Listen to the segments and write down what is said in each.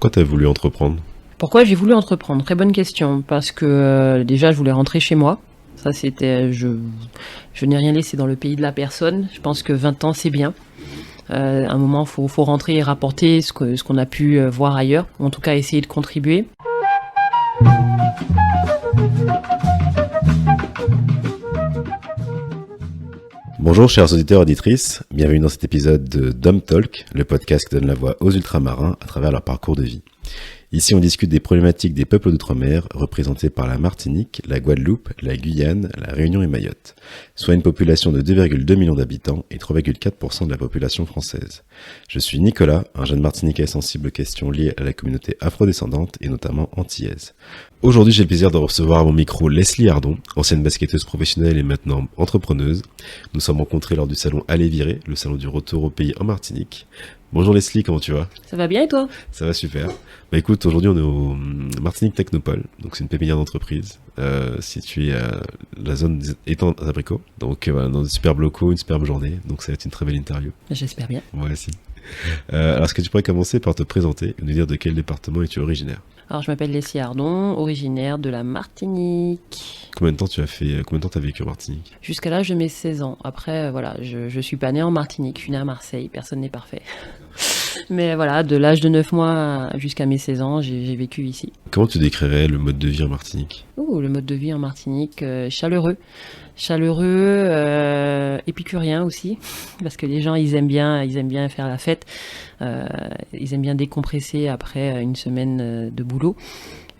Pourquoi tu as voulu entreprendre ? Pourquoi j'ai voulu entreprendre ? Très bonne question. Parce que déjà, je voulais rentrer chez moi. Ça, c'était... Je n'ai rien laissé dans le pays de la personne. Je pense que 20 ans, c'est bien. À un moment, il faut rentrer et rapporter ce qu'on a pu voir ailleurs. Ou en tout cas, essayer de contribuer. Bonjour chers auditeurs et auditrices, bienvenue dans cet épisode de Dom Talk, le podcast qui donne la voix aux ultramarins à travers leur parcours de vie. Ici on discute des problématiques des peuples d'outre-mer représentés par la Martinique, la Guadeloupe, la Guyane, la Réunion et Mayotte, soit une population de 2,2 millions d'habitants et 3,4% de la population française. Je suis Nicolas, un jeune Martiniquais sensible aux questions liées à la communauté afrodescendante et notamment antillaise. Aujourd'hui j'ai le plaisir de recevoir à mon micro Leslie Ardon, ancienne basketteuse professionnelle et maintenant entrepreneuse. Nous sommes rencontrés lors du salon Aller Virer, le salon du retour au pays en Martinique. Bonjour Leslie, comment tu vas ? Ça va bien et toi ? Ça va super. Bah écoute, aujourd'hui on est au Martinique Technopole, donc c'est une pépinière d'entreprise située à la zone des étangs d'abricots. Donc voilà, dans de superbes locaux, une superbe journée, donc ça va être une très belle interview. J'espère bien. Moi aussi. Alors est-ce que tu pourrais commencer par te présenter et nous dire de quel département es-tu originaire ? Alors, je m'appelle Leslie Ardon, originaire de la Martinique. Combien de temps t'as vécu en Martinique ? Jusqu'à l'âge de mes 16 ans. Après, voilà, je suis pas née en Martinique, je suis née à Marseille, personne n'est parfait. Mais voilà, de l'âge de 9 mois jusqu'à mes 16 ans, j'ai vécu ici. Comment tu décrirais le mode de vie en Martinique ? Le mode de vie en Martinique, chaleureux, épicurien aussi, parce que les gens ils aiment bien faire la fête, ils aiment bien décompresser après une semaine de boulot.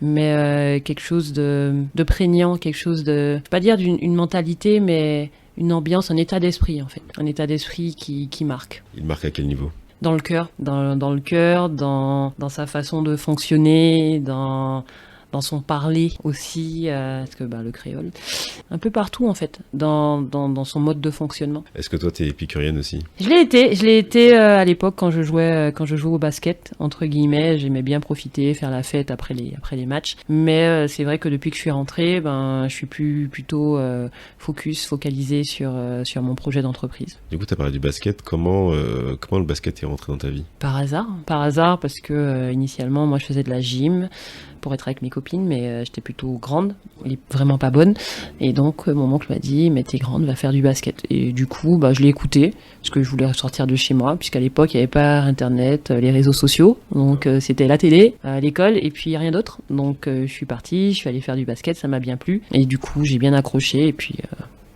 Mais quelque chose de prégnant, quelque chose de, je vais pas dire une mentalité, mais une ambiance, un état d'esprit en fait, un état d'esprit qui marque. Il marque à quel niveau ? Dans le cœur, dans sa façon de fonctionner, dans son parler aussi, parce que le créole, un peu partout en fait, dans son mode de fonctionnement. Est-ce que toi t'es épicurienne aussi ? Je l'ai été à l'époque quand je jouais au basket, entre guillemets, j'aimais bien profiter, faire la fête après les matchs, mais c'est vrai que depuis que je suis rentrée, je suis plutôt focalisée sur mon projet d'entreprise. Du coup t'as parlé du basket, comment le basket est rentré dans ta vie ? Par hasard parce que initialement moi je faisais de la gym pour être avec mes copines, mais j'étais plutôt grande et vraiment pas bonne. Et donc mon oncle m'a dit mais t'es grande, va faire du basket. Et du coup je l'ai écouté parce que je voulais sortir de chez moi, puisqu'à l'époque il n'y avait pas internet, les réseaux sociaux, donc c'était la télé, l'école et puis rien d'autre. Donc je suis partie, je suis allée faire du basket, ça m'a bien plu et du coup j'ai bien accroché et puis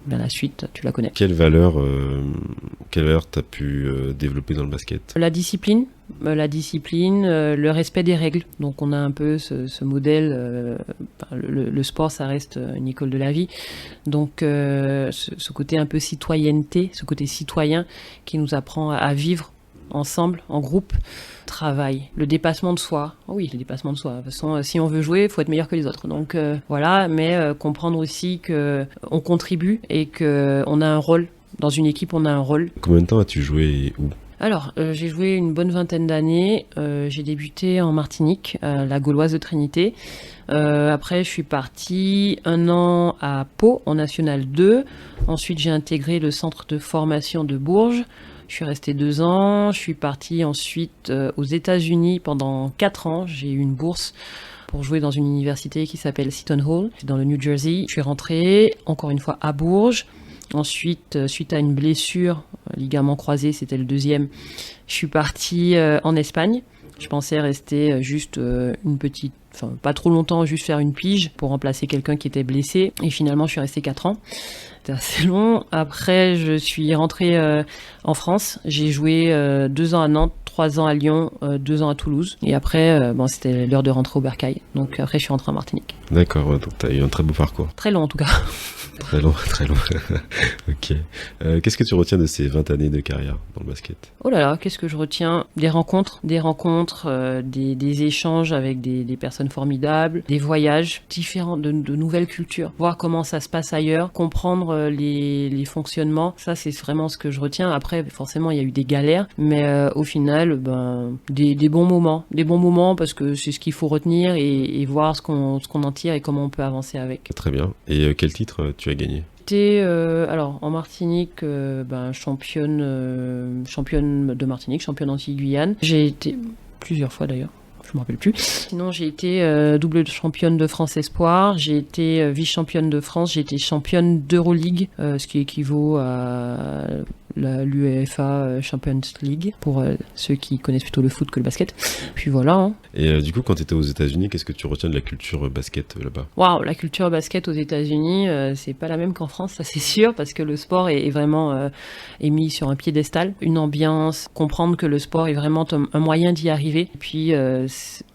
la suite, tu la connais. Quelle valeur t'as pu développer dans le basket ? La discipline, le respect des règles. Donc on a un peu ce modèle, le sport ça reste une école de la vie. Donc ce côté un peu citoyenneté, ce côté citoyen qui nous apprend à vivre ensemble, en groupe, travail, le dépassement de soi. Oh oui, le dépassement de soi. De toute façon, si on veut jouer, il faut être meilleur que les autres. Donc voilà, mais comprendre aussi que on contribue et que on a un rôle. Dans une équipe, on a un rôle. Combien de temps as-tu joué et où ? Alors, j'ai joué une bonne vingtaine d'années. J'ai débuté en Martinique, la Gauloise de Trinité. Après, je suis partie 1 an à Pau, en National 2. Ensuite, j'ai intégré le centre de formation de Bourges. Je suis restée 2 ans. Je suis partie ensuite aux États-Unis pendant 4 ans. J'ai eu une bourse pour jouer dans une université qui s'appelle Seton Hall, dans le New Jersey. Je suis rentrée, encore une fois, à Bourges. Ensuite, suite à une blessure, ligament croisé, c'était le 2e, je suis partie en Espagne. Je pensais rester juste pas trop longtemps, juste faire une pige pour remplacer quelqu'un qui était blessé. Et finalement, je suis restée 4 ans. C'était assez long. Après, je suis rentrée en France. J'ai joué 2 ans à Nantes, 3 ans à Lyon, 2 ans à Toulouse. Et après, c'était l'heure de rentrer au Bercail. Donc après, je suis rentrée en Martinique. D'accord, donc tu as eu un très beau parcours. Très long en tout cas. Très long. Ok. Qu'est-ce que tu retiens de ces 20 années de carrière dans le basket ? Oh là là, qu'est-ce que je retiens ? Des rencontres, des échanges avec des personnes formidables, des voyages différents, de nouvelles cultures, voir comment ça se passe ailleurs, comprendre les fonctionnements. Ça, c'est vraiment ce que je retiens. Après, forcément, il y a eu des galères, mais au final, des bons moments parce que c'est ce qu'il faut retenir et voir ce qu'on en tire et comment on peut avancer avec. Très bien. Et quel titre tu as gagné ? Alors en Martinique, championne de Martinique, championne Antilles-Guyane. J'ai été plusieurs fois d'ailleurs. je me rappelle plus. Sinon, j'ai été double championne de France Espoir, j'ai été vice-championne de France, j'ai été championne d'Euroleague, ce qui équivaut à l'UEFA Champions League, pour ceux qui connaissent plutôt le foot que le basket. Puis voilà. Hein. Et du coup, quand tu étais aux États-Unis, qu'est-ce que tu retiens de la culture basket là-bas ? Waouh, la culture basket aux États-Unis, c'est pas la même qu'en France, ça c'est sûr, parce que le sport est vraiment est mis sur un piédestal, une ambiance, comprendre que le sport est vraiment un moyen d'y arriver. Et puis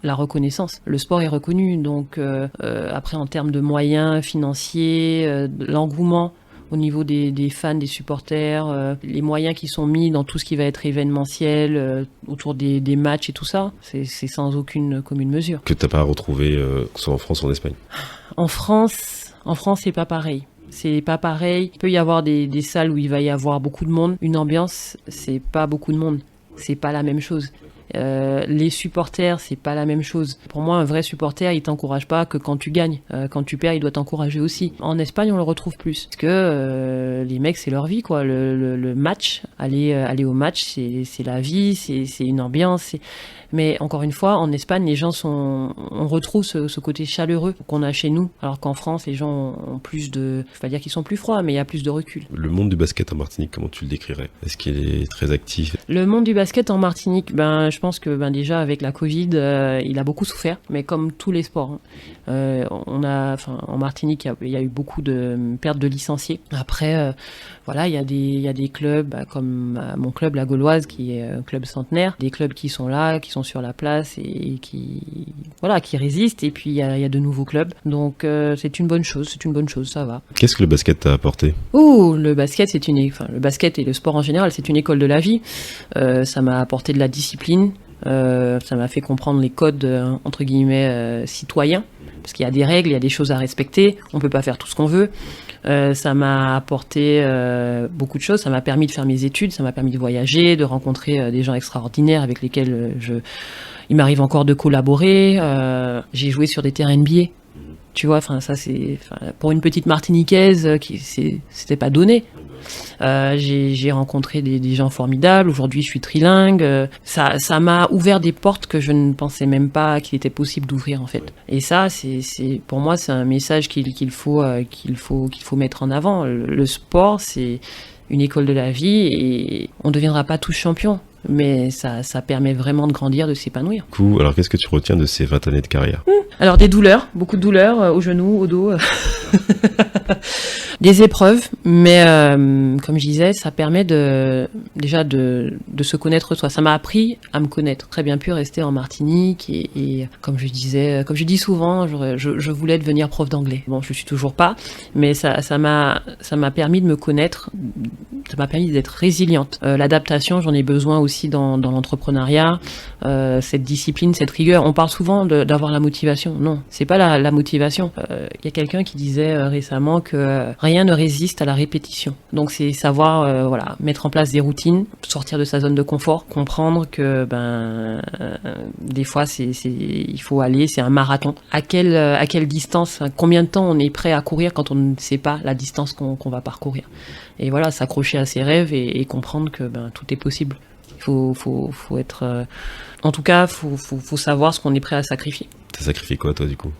la reconnaissance, le sport est reconnu, donc après en termes de moyens financiers, l'engouement au niveau des fans, des supporters, les moyens qui sont mis dans tout ce qui va être événementiel, autour des matchs et tout ça, c'est sans aucune commune mesure. Que t'as pas retrouvé, que ce soit en France ou en Espagne ? En France, c'est pas pareil. C'est pas pareil. Il peut y avoir des salles où il va y avoir beaucoup de monde. Une ambiance, c'est pas beaucoup de monde. C'est pas la même chose. Les supporters, c'est pas la même chose. Pour moi, un vrai supporter, il t'encourage pas que quand tu gagnes. Quand tu perds, il doit t'encourager aussi. En Espagne, on le retrouve plus. Parce que les mecs, c'est leur vie, quoi. Le match, aller au match, c'est la vie, c'est une ambiance. Mais encore une fois, en Espagne, les gens on retrouve ce côté chaleureux qu'on a chez nous. Alors qu'en France, les gens ont plus de, je vais pas dire qu'ils sont plus froids, mais il y a plus de recul. Le monde du basket en Martinique, comment tu le décrirais ? Est-ce qu'il est très actif ? Le monde du basket en Martinique, je pense que déjà avec la Covid, il a beaucoup souffert, mais comme tous les sports. En Martinique, il y a eu beaucoup de pertes de licenciés. Après, voilà, il y a des clubs comme mon club, la Gauloise, qui est un club centenaire, des clubs qui sont là, qui sont sur la place et qui résistent. Et puis il y a de nouveaux clubs. Donc c'est une bonne chose, ça va. Qu'est-ce que le basket t'a apporté ? Le basket, le basket et le sport en général, c'est une école de la vie. Ça m'a apporté de la discipline. Ça m'a fait comprendre les codes entre guillemets citoyens, parce qu'il y a des règles, il y a des choses à respecter, on peut pas faire tout ce qu'on veut. Ça m'a apporté beaucoup de choses, ça m'a permis de faire mes études, ça m'a permis de voyager, de rencontrer des gens extraordinaires avec lesquels il m'arrive encore de collaborer. J'ai joué sur des terrains NBA. Tu vois, pour une petite Martiniquaise, c'était pas donné. J'ai rencontré des gens formidables. Aujourd'hui, je suis trilingue. Ça m'a ouvert des portes que je ne pensais même pas qu'il était possible d'ouvrir, en fait. Et ça, pour moi, c'est un message qu'il faut mettre en avant. Le sport, c'est une école de la vie et on ne deviendra pas tous champions. Mais ça permet vraiment de grandir, de s'épanouir. Cool. Alors, qu'est-ce que tu retiens de ces 20 années de carrière ? Alors, des douleurs, beaucoup de douleurs, aux genoux, au dos. Des épreuves, mais comme je disais, ça permet déjà de se connaître soi. Ça m'a appris à me connaître. Très bien pu rester en Martinique et comme je dis souvent, je voulais devenir prof d'anglais. Bon, je suis toujours pas, mais ça m'a permis de me connaître. Ça m'a permis d'être résiliente. L'adaptation, j'en ai besoin aussi dans l'entrepreneuriat. Cette discipline, cette rigueur. On parle souvent d'avoir la motivation. Non, c'est pas la motivation. Il y a quelqu'un qui disait récemment que rien ne résiste à la répétition. Donc c'est savoir mettre en place des routines, sortir de sa zone de confort, comprendre que des fois il faut aller, c'est un marathon. À quelle distance, combien de temps on est prêt à courir quand on ne sait pas la distance qu'on va parcourir. Et voilà, s'accrocher à ses rêves et comprendre que tout est possible. Il faut être en tout cas, faut savoir ce qu'on est prêt à sacrifier. T'as sacrifié quoi toi du coup ?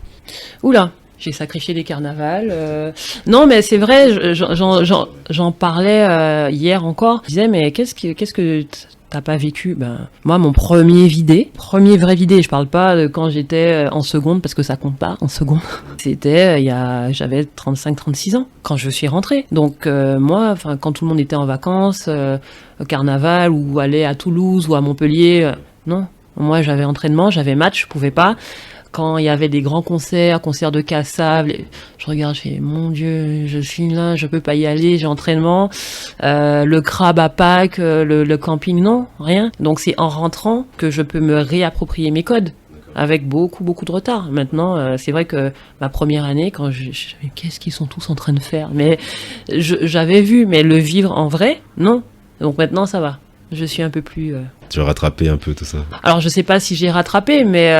Oula, j'ai sacrifié des carnavals. Non, mais c'est vrai, j'en parlais hier encore. Je disais, mais qu'est-ce que t'as pas vécu ? Moi, mon premier vrai vidé, je parle pas de quand j'étais en seconde, parce que ça compte pas en seconde. C'était j'avais 35-36 ans quand je suis rentrée. Donc moi, quand tout le monde était en vacances, au carnaval, ou aller à Toulouse ou à Montpellier, non. Moi, j'avais entraînement, j'avais match, je pouvais pas. Quand il y avait des grands concerts de Cassav, je regarde, je fais, mon Dieu, je suis là, je peux pas y aller, j'ai entraînement. Le crabe à Pâques, le camping, non, rien. Donc c'est en rentrant que je peux me réapproprier mes codes, avec beaucoup de retard. Maintenant, c'est vrai que ma première année, quand mais qu'est-ce qu'ils sont tous en train de faire ? Mais j'avais vu, mais le vivre en vrai, non. Donc maintenant, ça va. Je suis un peu plus... Tu as rattrapé un peu tout ça ? Alors je sais pas si j'ai rattrapé, mais...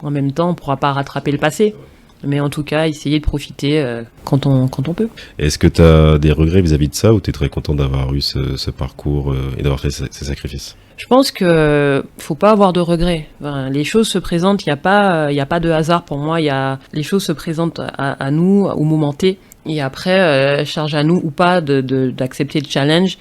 en même temps, on ne pourra pas rattraper le passé. Mais en tout cas, essayer de profiter quand on peut. Est-ce que tu as des regrets vis-à-vis de ça ou tu es très content d'avoir eu ce parcours et d'avoir fait ces sacrifices? Je pense que faut pas avoir de regrets. Enfin, les choses se présentent, il y a pas de hasard pour moi. Les choses se présentent à nous au moment T. Et après, charge à nous ou pas d'accepter le challenge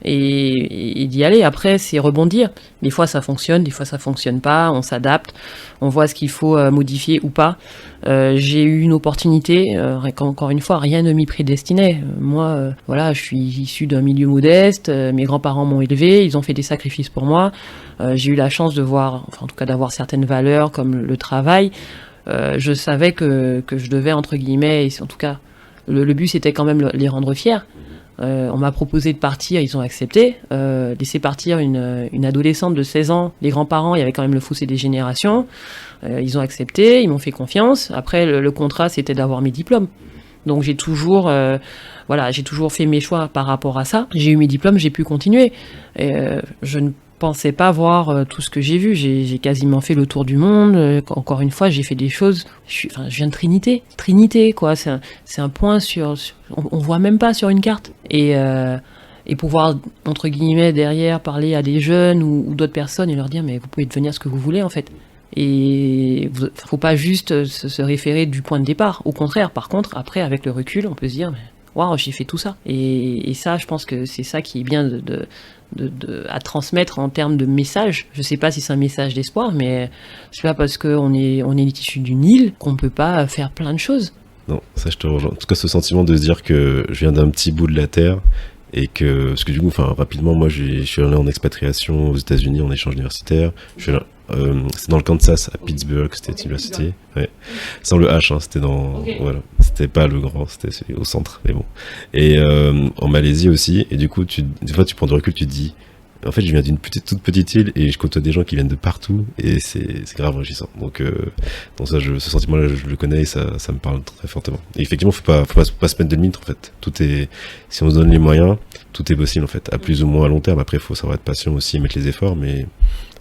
et d'y aller. Après, c'est rebondir. Des fois, ça fonctionne, des fois, ça fonctionne pas. On s'adapte, on voit ce qu'il faut modifier ou pas. J'ai eu une opportunité. Encore une fois, rien ne m'y prédestinait. Moi, voilà, je suis issu d'un milieu modeste. Mes grands-parents m'ont élevé, ils ont fait des sacrifices pour moi. J'ai eu la chance de voir, enfin, en tout cas, d'avoir certaines valeurs comme le travail. Je savais que je devais, entre guillemets, et en tout cas, le but, c'était quand même les rendre fiers. On m'a proposé de partir, ils ont accepté. Laisser partir une adolescente de 16 ans, les grands-parents, il y avait quand même le fossé des générations. Ils ont accepté, ils m'ont fait confiance. Après, le contrat, c'était d'avoir mes diplômes. Donc j'ai toujours fait mes choix par rapport à ça. J'ai eu mes diplômes, j'ai pu continuer. Je ne pensais pas voir tout ce que j'ai vu. J'ai quasiment fait le tour du monde. Encore une fois, j'ai fait des choses. Je viens de Trinité, quoi. C'est un point on voit même pas sur une carte. Et pouvoir, entre guillemets, derrière, parler à des jeunes ou d'autres personnes et leur dire, mais vous pouvez devenir ce que vous voulez, en fait. Et faut pas juste se référer du point de départ. Au contraire, par contre, après, avec le recul, on peut se dire, waouh, j'ai fait tout ça. Et ça, je pense que c'est ça qui est bien à transmettre en termes de message. Je sais pas si c'est un message d'espoir, mais c'est pas parce qu'on est issu d'une île qu'on peut pas faire plein de choses. Non, ça je te rejoins. En tout cas, ce sentiment de se dire que je viens d'un petit bout de la terre et que, parce que du coup, rapidement, moi, je suis allé en expatriation aux États-Unis en échange universitaire. C'est dans le Kansas, à Pittsburgh State University. Ouais. Sans le H, hein, c'était voilà. C'était pas le grand, c'était au centre, mais bon. Et, en Malaisie aussi. Et du coup, des fois, tu prends du recul, tu te dis, en fait, je viens d'une toute petite île et je côtoie des gens qui viennent de partout et c'est grave enrichissant. Donc ça, ce sentiment-là, je le connais et ça me parle très fortement. Et effectivement, faut pas se mettre de limite, en fait. Si on se donne les moyens, tout est possible, en fait. À plus ou moins à long terme. Après, il faut savoir être patient aussi et mettre les efforts, mais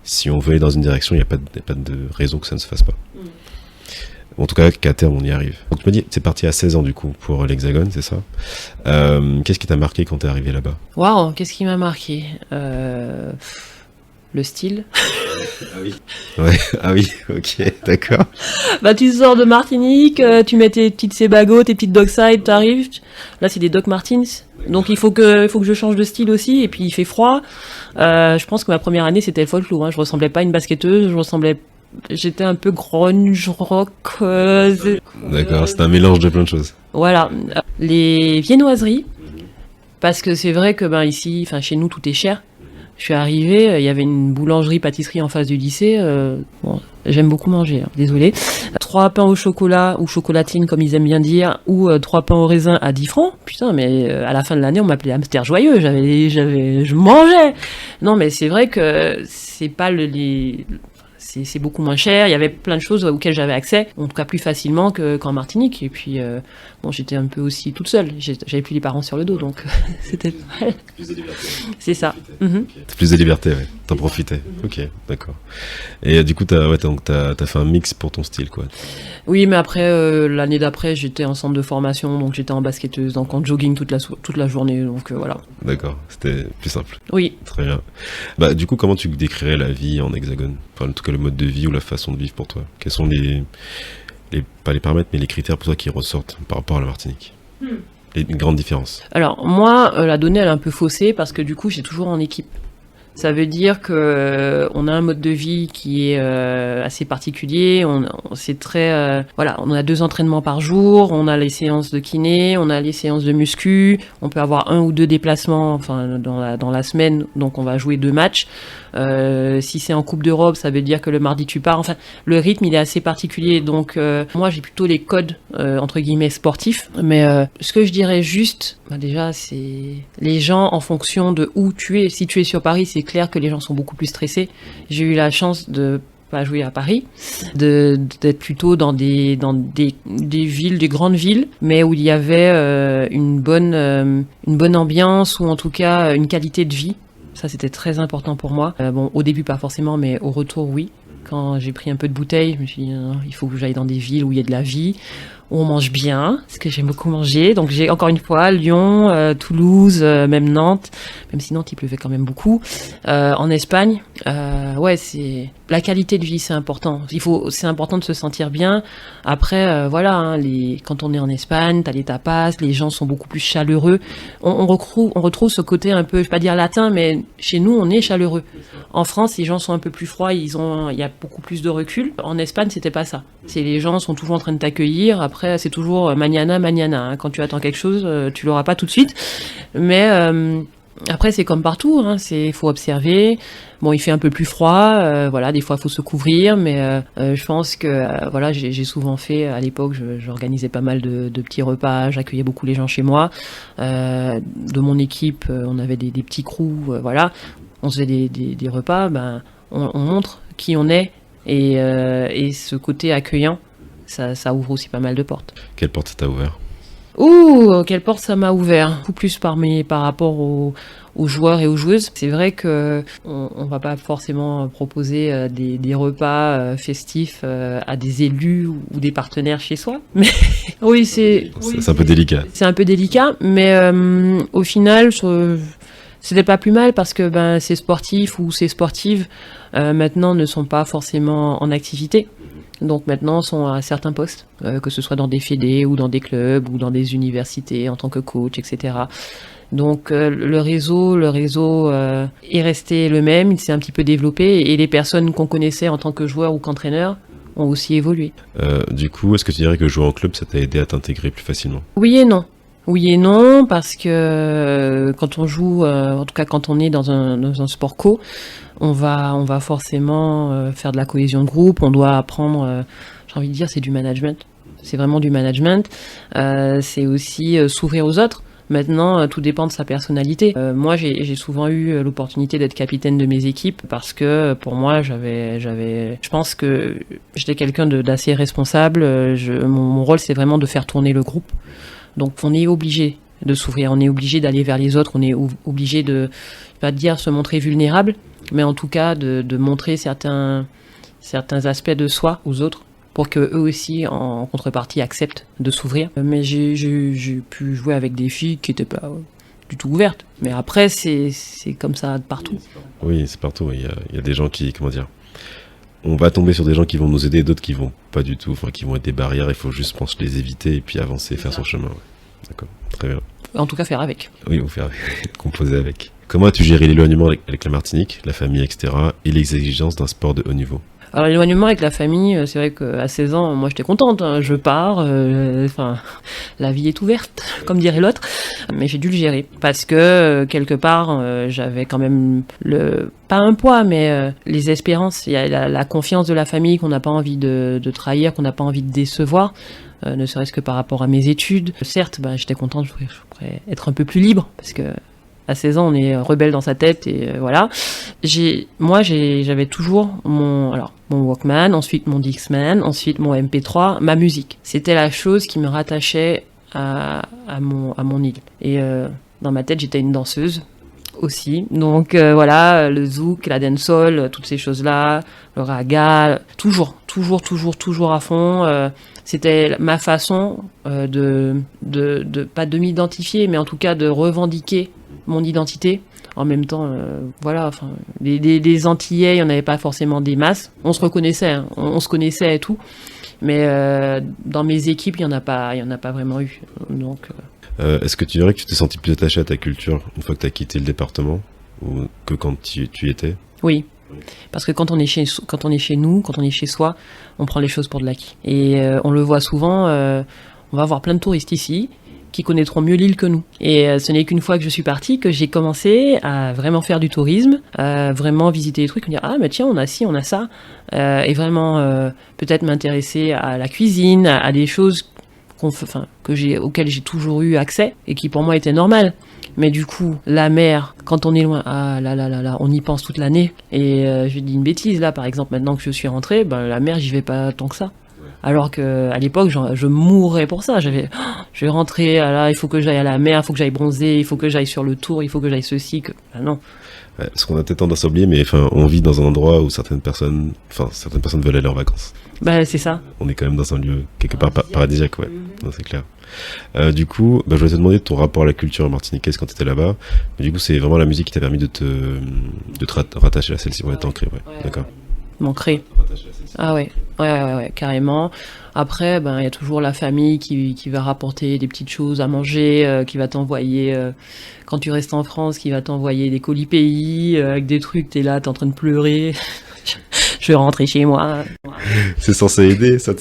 si on veut aller dans une direction, il n'y a pas de raison que ça ne se fasse pas. En tout cas, qu'à terme, on y arrive. Donc, tu m'as dit, c'est parti à 16 ans, du coup, pour l'Hexagone, c'est ça? Qu'est-ce qui t'a marqué quand t'es arrivé là-bas? Waouh, qu'est-ce qui m'a marqué? Le style. Ah oui. Ouais, ah oui, ok, d'accord. Tu sors de Martinique, tu mets tes petites Sebago, tes petites Dockside, t'arrives. Là, c'est des Doc Martens. Donc, il faut que je change de style aussi. Et puis, il fait froid. Je pense que ma première année, c'était le folklore. Hein. Je ressemblais pas à une basketteuse. J'étais un peu grunge, rock. D'accord, c'est un mélange de plein de choses. Voilà. Les viennoiseries. Parce que c'est vrai que ici, chez nous, tout est cher. Je suis arrivée, il y avait une boulangerie-pâtisserie en face du lycée. J'aime beaucoup manger, hein, désolée. 3 pains au chocolat, ou chocolatine comme ils aiment bien dire, ou 3 pains au raisin à 10 francs. Putain, mais à la fin de l'année, on m'appelait hamster joyeux. Je mangeais. Non, mais c'est vrai que c'est pas c'est beaucoup moins cher. Il y avait plein de choses auxquelles j'avais accès, en tout cas plus facilement qu'en Martinique. Et puis, j'étais un peu aussi toute seule. J'avais plus les parents sur le dos, donc c'était mal. Plus de liberté. C'est ça. T'as plus de liberté, ouais. T'en profitais. Ok, d'accord. Et du coup, t'as fait un mix pour ton style, quoi. Oui, mais après, l'année d'après, j'étais en centre de formation, donc j'étais en basketteuse, donc en jogging toute la journée, donc voilà. D'accord, c'était plus simple. Oui. Très bien. Du coup, comment tu décrirais la vie en Hexagone? Enfin, en tout cas, le mode de vie ou la façon de vivre pour toi? Quels sont pas les paramètres, mais les critères pour toi qui ressortent par rapport à la Martinique? Une grande différence. Alors, moi, la donnée, elle est un peu faussée parce que du coup, j'ai toujours en équipe. Ça veut dire que on a un mode de vie qui est assez particulier. C'est très on a 2 entraînements par jour. On a les séances de kiné, on a les séances de muscu. On peut avoir 1 ou 2 déplacements, dans la semaine. Donc on va jouer 2 matchs. Si c'est en Coupe d'Europe, ça veut dire que le mardi tu pars. Enfin, le rythme il est assez particulier. Donc moi j'ai plutôt les codes entre guillemets sportifs. Mais ce que je dirais juste, déjà c'est les gens en fonction de où tu es. Si tu es sur Paris, c'est clair que les gens sont beaucoup plus stressés. J'ai eu la chance de pas jouer à Paris, d'être plutôt dans des villes, des grandes villes, mais où il y avait une bonne ambiance ou en tout cas une qualité de vie. Ça, c'était très important pour moi. Au début, pas forcément, mais au retour, oui. Quand j'ai pris un peu de bouteille, je me suis dit, il faut que j'aille dans des villes où il y a de la vie, où on mange bien, parce que j'aime beaucoup manger. Donc j'ai encore une fois Lyon, Toulouse, même Nantes, même si Nantes il pleuvait quand même beaucoup. En Espagne, ouais, c'est la qualité de vie, c'est important. C'est important de se sentir bien. Après, voilà, hein, quand on est en Espagne, t'as les tapas, les gens sont beaucoup plus chaleureux. On retrouve ce côté un peu, je vais pas dire latin, mais chez nous, on est chaleureux. En France, les gens sont un peu plus froids, il y a beaucoup plus de recul. En Espagne, c'était pas ça. Les gens sont toujours en train de t'accueillir. Après, c'est toujours mañana, mañana. Hein. Quand tu attends quelque chose, tu l'auras pas tout de suite. Mais après, c'est comme partout. Hein. Faut observer. Bon, il fait un peu plus froid. Voilà, des fois, faut se couvrir. Mais je pense que voilà, j'ai souvent fait à l'époque. J'organisais pas mal de petits repas. J'accueillais beaucoup les gens chez moi. De mon équipe, on avait des petits crews. Voilà, on faisait des repas. Ben, on montre qui on est. Et ce côté accueillant, ça ouvre aussi pas mal de portes. Quelle porte ça t'a ouvert ? Ouh, quelle porte ça m'a ouvert. Beaucoup plus par rapport aux joueurs et aux joueuses. C'est vrai que on va pas forcément proposer des repas festifs à des élus ou des partenaires chez soi. Mais oui, c'est un peu délicat. C'est un peu délicat, mais au final, c'était pas plus mal parce que ces sportifs ou ces sportives maintenant ne sont pas forcément en activité. Donc maintenant sont à certains postes, que ce soit dans des fédés ou dans des clubs ou dans des universités en tant que coach, etc. Donc le réseau est resté le même, il s'est un petit peu développé et les personnes qu'on connaissait en tant que joueur ou qu'entraîneur ont aussi évolué. Du coup, est-ce que tu dirais que jouer en club, ça t'a aidé à t'intégrer plus facilement ? Oui et non. Oui et non, parce que quand on joue, en tout cas quand on est dans un sport co, on va forcément faire de la cohésion de groupe, on doit apprendre, j'ai envie de dire, c'est du management. C'est vraiment du management. C'est aussi s'ouvrir aux autres. Maintenant, tout dépend de sa personnalité. Moi, j'ai souvent eu l'opportunité d'être capitaine de mes équipes parce que pour moi, je pense que j'étais quelqu'un d'assez responsable. Mon rôle, c'est vraiment de faire tourner le groupe. Donc on est obligé de s'ouvrir, on est obligé d'aller vers les autres, on est obligé de, pas dire se montrer vulnérable, mais en tout cas de montrer certains aspects de soi aux autres pour que eux aussi en contrepartie acceptent de s'ouvrir. Mais j'ai pu jouer avec des filles qui n'étaient pas du tout ouvertes. Mais après c'est comme ça partout. Oui, c'est partout. Il y a des gens qui, comment dire, on va tomber sur des gens qui vont nous aider, d'autres qui vont pas du tout, enfin qui vont être des barrières, il faut juste, je pense, les éviter et puis avancer, faire son chemin. Ouais. D'accord, très bien. En tout cas, faire avec. Oui, on fait avec, composer avec. Comment as-tu géré l'éloignement avec la Martinique, la famille, etc. et les exigences d'un sport de haut niveau ? Alors l'éloignement avec la famille, c'est vrai qu'à 16 ans, moi j'étais contente, hein, je pars, la vie est ouverte, comme dirait l'autre, mais j'ai dû le gérer, parce que quelque part, j'avais quand même pas un poids, mais les espérances, il y a la confiance de la famille qu'on n'a pas envie de trahir, qu'on n'a pas envie de décevoir, ne serait-ce que par rapport à mes études. Certes, j'étais contente, je pourrais être un peu plus libre, parce que à 16 ans, on est rebelle dans sa tête et voilà. J'avais toujours mon Walkman, ensuite mon Dixman, ensuite mon MP3, ma musique. C'était la chose qui me rattachait à mon île. Et dans ma tête, j'étais une danseuse aussi. Donc voilà, le zouk, la dancehall, toutes ces choses-là, le raga, toujours à fond. C'était ma façon de pas de m'identifier, mais en tout cas de revendiquer mon identité. En même temps, voilà, enfin, les Antillais, il n'y en avait pas forcément des masses. On se reconnaissait, hein, on se connaissait et tout. Mais dans mes équipes, il n'y en a pas vraiment eu. Donc, est-ce que tu dirais que tu t'es senti plus attaché à ta culture une fois que tu as quitté le département ou que quand tu y étais ? Oui. Parce que quand on est chez nous, quand on est chez soi, on prend les choses pour de l'acquis. Et on le voit souvent, on va avoir plein de touristes ici qui connaîtront mieux l'île que nous. Et ce n'est qu'une fois que je suis partie que j'ai commencé à vraiment faire du tourisme, vraiment visiter les trucs, me dire ah mais tiens on a ci, on a ça, et vraiment peut-être m'intéresser à la cuisine, à des choses auxquelles j'ai toujours eu accès et qui pour moi étaient normales. Mais du coup, la mer, quand on est loin, ah là, on y pense toute l'année. Et je dis une bêtise là, par exemple, maintenant que je suis rentrée, la mer, j'y vais pas tant que ça. Alors qu'à l'époque, je mourrais pour ça. Je vais rentrer, là, il faut que j'aille à la mer, il faut que j'aille bronzer, il faut que j'aille sur le tour, il faut que j'aille ceci. Non. Ouais, parce qu'on a peut-être tendance à oublier, mais enfin, on vit dans un endroit où certaines personnes veulent aller en vacances. Bah, c'est ça. On est quand même dans un lieu quelque part paradisiaque, ouais. Non, c'est clair. Du coup, je voulais te demander ton rapport à la culture martiniquaise quand tu étais là-bas. Mais du coup, c'est vraiment la musique qui t'a permis de te rattacher à celle-ci, ouais, t'ancrer, ouais. D'accord. M'ancrer. Ah ouais. Ouais, carrément. Après, il y a toujours la famille qui va rapporter des petites choses à manger, qui va t'envoyer, quand tu restes en France, qui va t'envoyer des colis pays, avec des trucs, t'es là, t'es en train de pleurer. Je vais rentrer chez moi. C'est censé aider, ça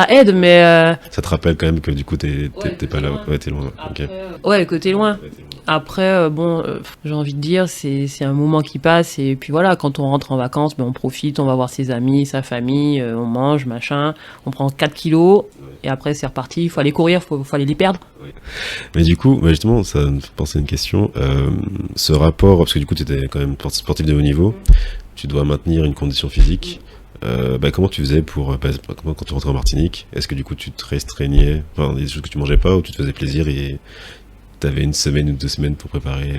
aide, mais... Ça te rappelle quand même que du coup, t'es pas là, ouais, t'es loin. Après, ouais, que t'es loin. Après, j'ai envie de dire, c'est un moment qui passe, et puis voilà, quand on rentre en vacances, on profite, on va voir ses amis, sa famille, on mange, machin, on prend 4 kilos, et après c'est reparti, il faut aller courir, faut aller les perdre. Mais du coup, justement, ça me fait penser à une question, ce rapport, parce que du coup tu étais quand même sportif de haut niveau, tu dois maintenir une condition physique, comment tu faisais quand tu rentrais en Martinique? Est-ce que du coup tu te restreignais, enfin des choses que tu mangeais pas, ou tu te faisais plaisir et t'avais 1 semaine ou 2 semaines pour préparer?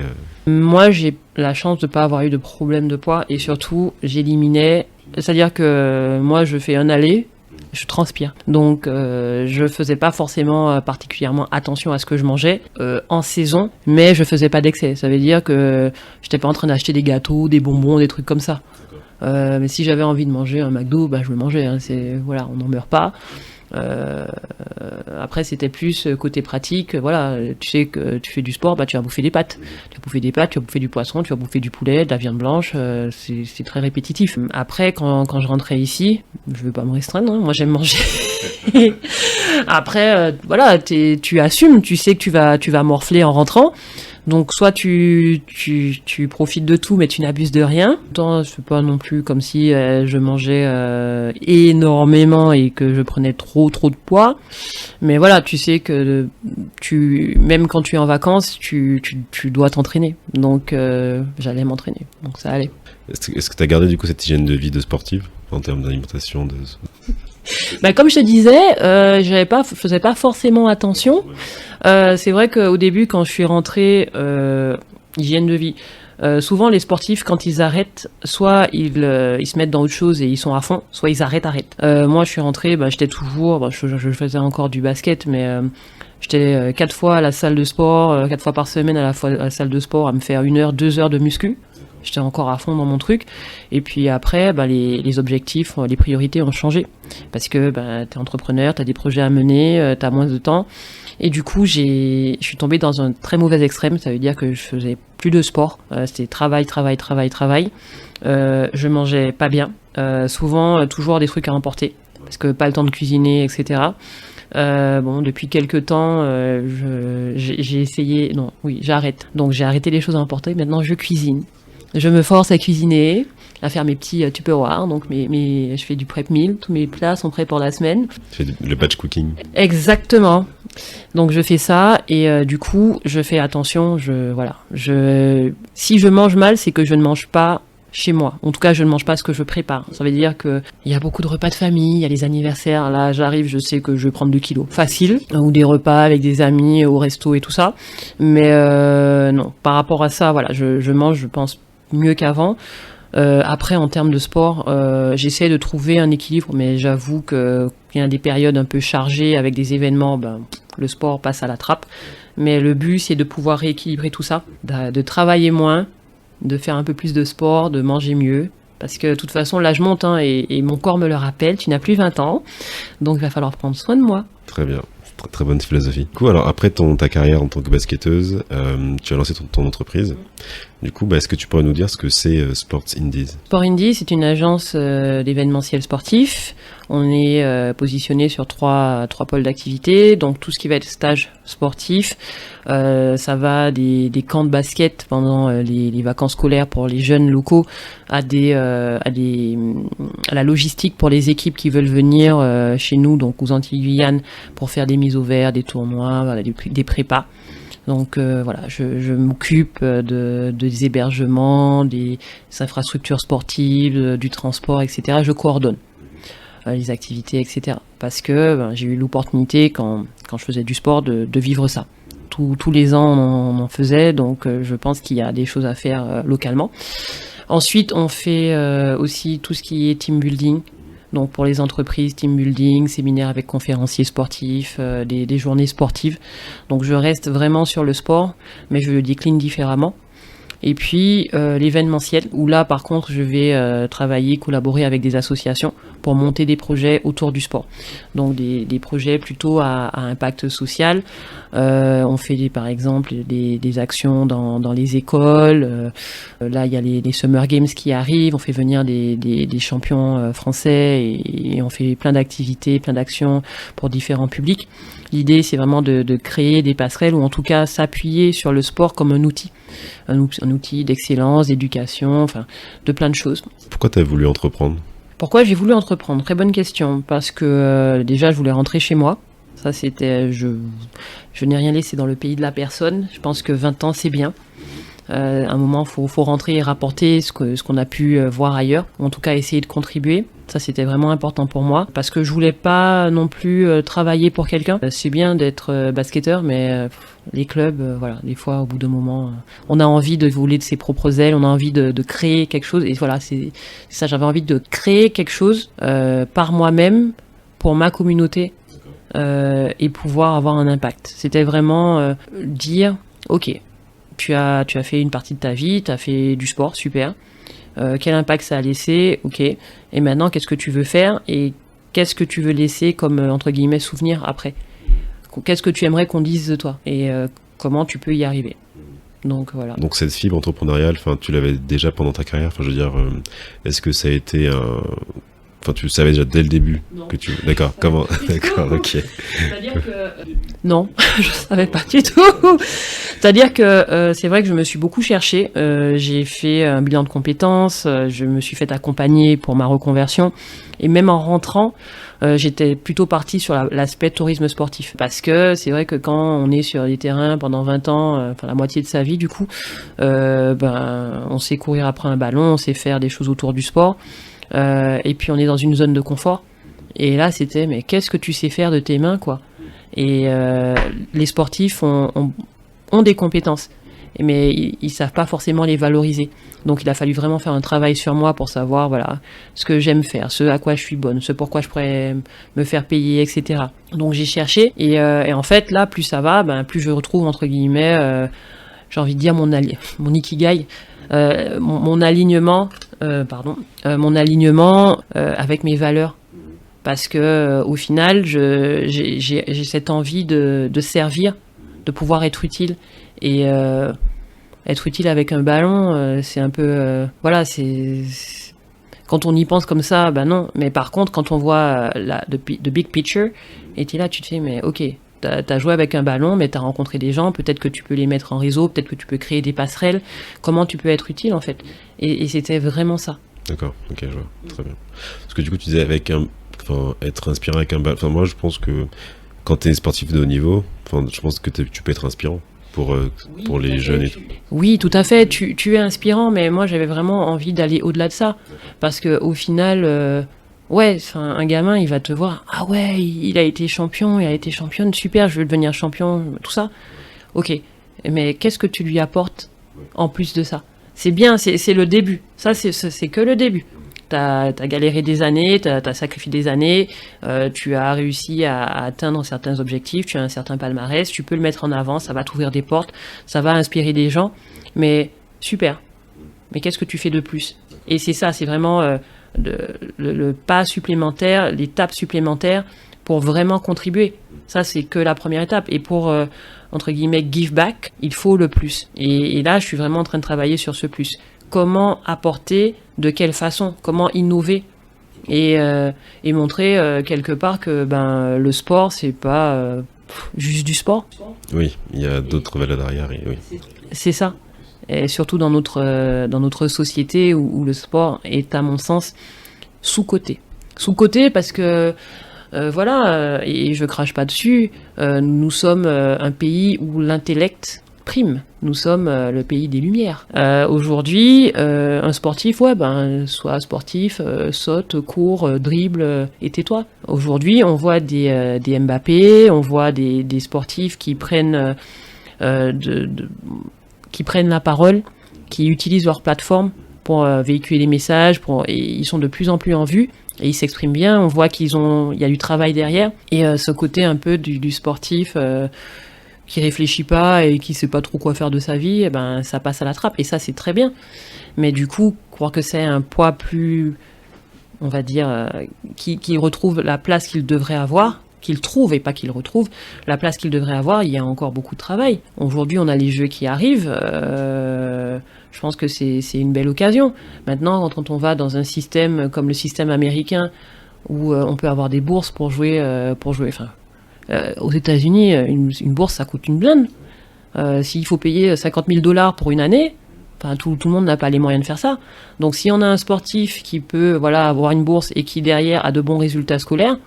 Moi, j'ai la chance de pas avoir eu de problème de poids, et surtout, j'éliminais, c'est-à-dire que moi, je fais un aller, je transpire. Donc, je faisais pas forcément particulièrement attention à ce que je mangeais en saison, mais je faisais pas d'excès. Ça veut dire que j'étais pas en train d'acheter des gâteaux, des bonbons, des trucs comme ça. Mais si j'avais envie de manger un McDo, je le mangeais. Hein. Voilà, on n'en meurt pas. Après, c'était plus côté pratique. Voilà, tu sais que tu fais du sport, tu vas bouffer des pâtes. Tu vas bouffer des pâtes, tu vas bouffer du poisson, tu vas bouffer du poulet, de la viande blanche. C'est très répétitif. Après, quand je rentrais ici, je veux pas me restreindre. Hein, moi, j'aime manger. Après, voilà, tu assumes. Tu sais que tu vas morfler en rentrant. Donc soit tu profites de tout mais tu n'abuses de rien. Je fais pas non plus comme si je mangeais énormément et que je prenais trop de poids. Mais voilà, tu sais que même quand tu es en vacances, tu dois t'entraîner. Donc j'allais m'entraîner. Donc ça allait. Est-ce que tu as gardé du coup cette hygiène de vie de sportive en termes d'alimentation Comme je te disais, je faisais pas forcément attention. C'est vrai qu'au début, quand je suis rentrée, hygiène de vie, souvent les sportifs, quand ils arrêtent, soit ils se mettent dans autre chose et ils sont à fond, soit ils arrêtent. Moi, je suis rentrée, j'étais toujours, je faisais encore du basket, mais j'étais 4 fois à la salle de sport, 4 fois par semaine à la salle de sport, à me faire 1 heure, 2 heures de muscu. J'étais encore à fond dans mon truc. Et puis après, les objectifs, les priorités ont changé. Parce que t'es entrepreneur, t'as des projets à mener, t'as moins de temps. Et du coup, je suis tombée dans un très mauvais extrême. Ça veut dire que je faisais plus de sport. C'était travail. Je mangeais pas bien. Souvent, toujours des trucs à emporter. Parce que pas le temps de cuisiner, etc. Depuis quelques temps, j'ai essayé... Non, oui, j'arrête. Donc j'ai arrêté les choses à emporter. Maintenant, je cuisine. Je me force à cuisiner, à faire mes petits tupperwares. Donc je fais du prep meal. Tous mes plats sont prêts pour la semaine. Tu fais le batch cooking. Exactement. Donc je fais ça et du coup, je fais attention. Si je mange mal, c'est que je ne mange pas chez moi. En tout cas, je ne mange pas ce que je prépare. Ça veut dire que il y a beaucoup de repas de famille, il y a les anniversaires. Là, j'arrive, je sais que je vais prendre 2 kilos. Facile. Ou des repas avec des amis au resto et tout ça. Mais non, par rapport à ça, voilà, je mange, je pense, mieux qu'avant. Après, en termes de sport, j'essaie de trouver un équilibre, mais j'avoue qu'il y a des périodes un peu chargées avec des événements, le sport passe à la trappe. Mais le but, c'est de pouvoir rééquilibrer tout ça, de travailler moins, de faire un peu plus de sport, de manger mieux. Parce que de toute façon, l'âge monte et mon corps me le rappelle, tu n'as plus 20 ans, donc il va falloir prendre soin de moi. Très bien. Très bonne philosophie. Du coup, alors après ta carrière en tant que basketteuse, tu as lancé ton entreprise. Du coup, est-ce que tu pourrais nous dire ce que c'est Sports Indies? Sport Indies, c'est une agence d'événementiel sportif. On est positionné sur trois pôles d'activité. Donc tout ce qui va être stage sportif, ça va des camps de basket pendant les vacances scolaires pour les jeunes locaux, à la logistique pour les équipes qui veulent venir chez nous, donc aux Antilles Guyane, pour faire des mises au vert, des tournois, voilà, des prépas. Donc je m'occupe des hébergements, des infrastructures sportives, du transport, etc. Je coordonne les activités, etc. Parce que j'ai eu l'opportunité, quand je faisais du sport, de vivre ça. tous les ans on en faisait, donc je pense qu'il y a des choses à faire localement. Ensuite, on fait aussi tout ce qui est team building. Donc pour les entreprises, team building, séminaires avec conférenciers sportifs, des journées sportives. Donc je reste vraiment sur le sport, mais je le décline différemment. Et puis l'événementiel, où là par contre je vais travailler, collaborer avec des associations pour monter des projets autour du sport. Donc des projets plutôt à impact social. On fait par exemple des actions dans les écoles. Là il y a les Summer Games qui arrivent, on fait venir des champions français et on fait plein d'activités, plein d'actions pour différents publics. L'idée c'est vraiment de créer des passerelles ou en tout cas s'appuyer sur le sport comme un outil. Un outil d'excellence, d'éducation, enfin, de plein de choses. Pourquoi tu as voulu entreprendre ? Pourquoi j'ai voulu entreprendre ? Très bonne question. Parce que déjà, je voulais rentrer chez moi. Ça, c'était... Je n'ai rien laissé dans le pays de la personne. Je pense que 20 ans, c'est bien. À un moment, il faut rentrer et rapporter ce qu'on a pu voir ailleurs. Ou en tout cas, essayer de contribuer. Ça, c'était vraiment important pour moi. Parce que je voulais pas non plus travailler pour quelqu'un. C'est bien d'être basketteur, mais les clubs, voilà, des fois, au bout d'un moment, on a envie de voler de ses propres ailes. On a envie de créer quelque chose. Et voilà, c'est ça. J'avais envie de créer quelque chose par moi-même, pour ma communauté, et pouvoir avoir un impact. C'était vraiment dire, ok, tu as fait une partie de ta vie, tu as fait du sport, super. Quel impact ça a laissé, ok. Et maintenant, qu'est-ce que tu veux faire et qu'est-ce que tu veux laisser comme, entre guillemets, souvenir après ? Qu'est-ce que tu aimerais qu'on dise de toi et comment tu peux y arriver ? Donc voilà. Donc cette fibre entrepreneuriale, tu l'avais déjà pendant ta carrière. Je veux dire, est-ce que ça a été un... tu le savais déjà dès le début que tu... D'accord, comment ? D'accord, ok. C'est-à-dire que... Non, je savais pas du tout. C'est-à-dire que c'est vrai que je me suis beaucoup cherchée. J'ai fait un bilan de compétences, je me suis fait accompagner pour ma reconversion. Et même en rentrant, j'étais plutôt partie sur l'aspect tourisme sportif. Parce que c'est vrai que quand on est sur des terrains pendant 20 ans, la moitié de sa vie du coup, on sait courir après un ballon, on sait faire des choses autour du sport. Et puis on est dans une zone de confort. Et là, c'était, mais qu'est-ce que tu sais faire de tes mains, quoi ? Et les sportifs ont des compétences, mais ils savent pas forcément les valoriser. Donc il a fallu vraiment faire un travail sur moi pour savoir, voilà, ce que j'aime faire, ce à quoi je suis bonne, ce pourquoi je pourrais me faire payer, etc. Donc j'ai cherché, et en fait, là, plus ça va, plus je retrouve, entre guillemets, j'ai envie de dire mon ikigai, mon alignement, mon alignement avec mes valeurs. Parce que au final, j'ai cette envie de servir, de pouvoir être utile. Et être utile avec un ballon, c'est un peu... voilà, c'est... Quand on y pense comme ça, non. Mais par contre, quand on voit the big picture, et t'es là, tu te fais, mais ok, t'as joué avec un ballon, mais t'as rencontré des gens, peut-être que tu peux les mettre en réseau, peut-être que tu peux créer des passerelles. Comment tu peux être utile, en fait ? Et c'était vraiment ça. D'accord, ok, je vois. Très bien. Parce que du coup, tu disais être inspirant avec un ballon. Moi, je pense que quand tu es sportif de haut niveau, je pense que tu peux être inspirant pour les jeunes et tout. Oui, tout à fait. Tu es inspirant, mais moi, j'avais vraiment envie d'aller au-delà de ça. Parce qu'au final, un gamin, il va te voir. Ah ouais, il a été champion, il a été championne, super, je veux devenir champion, tout ça. Ok, mais qu'est-ce que tu lui apportes en plus de ça ? C'est bien, c'est le début. Ça, c'est que le début. T'as galéré des années, t'as sacrifié des années, tu as réussi à atteindre certains objectifs, tu as un certain palmarès, tu peux le mettre en avant, ça va t'ouvrir des portes, ça va inspirer des gens, mais super. Mais qu'est-ce que tu fais de plus ? Et c'est ça, c'est vraiment le pas supplémentaire, l'étape supplémentaire pour vraiment contribuer. Ça, c'est que la première étape. Et pour, entre guillemets, give back, il faut le plus. Et là, je suis vraiment en train de travailler sur ce plus. Comment apporter, de quelle façon, comment innover et montrer quelque part que le sport, c'est pas juste du sport. Oui, il y a d'autres valeurs derrière. Oui. C'est ça. Et surtout dans notre société où le sport est, à mon sens, sous-coté. Sous-coté parce que, et je crache pas dessus, nous sommes un pays où l'intellect prime. Nous sommes le pays des Lumières. Aujourd'hui, un sportif, soit sportif, saute, court, dribble et tais-toi. Aujourd'hui, on voit des Mbappé, on voit des sportifs qui prennent qui prennent la parole, qui utilisent leur plateforme pour véhiculer des messages, et ils sont de plus en plus en vue. Et ils s'expriment bien, on voit il y a du travail derrière. Et ce côté un peu du sportif qui réfléchit pas et qui sait pas trop quoi faire de sa vie, ça passe à la trappe. Et ça, c'est très bien. Mais du coup, croire que c'est un poids plus, on va dire, qui retrouve la place qu'il devrait avoir, qu'il trouve et pas qu'il retrouve, la place qu'il devrait avoir, il y a encore beaucoup de travail. Aujourd'hui, on a les jeux qui arrivent. Je pense que c'est une belle occasion. Maintenant, quand on va dans un système comme le système américain, où on peut avoir des bourses pour jouer. Aux États-Unis, une bourse, ça coûte une blinde. S'il faut payer 50 000 $ pour une année, tout le monde n'a pas les moyens de faire ça. Donc, si on a un sportif qui peut avoir une bourse et qui derrière a de bons résultats scolaires,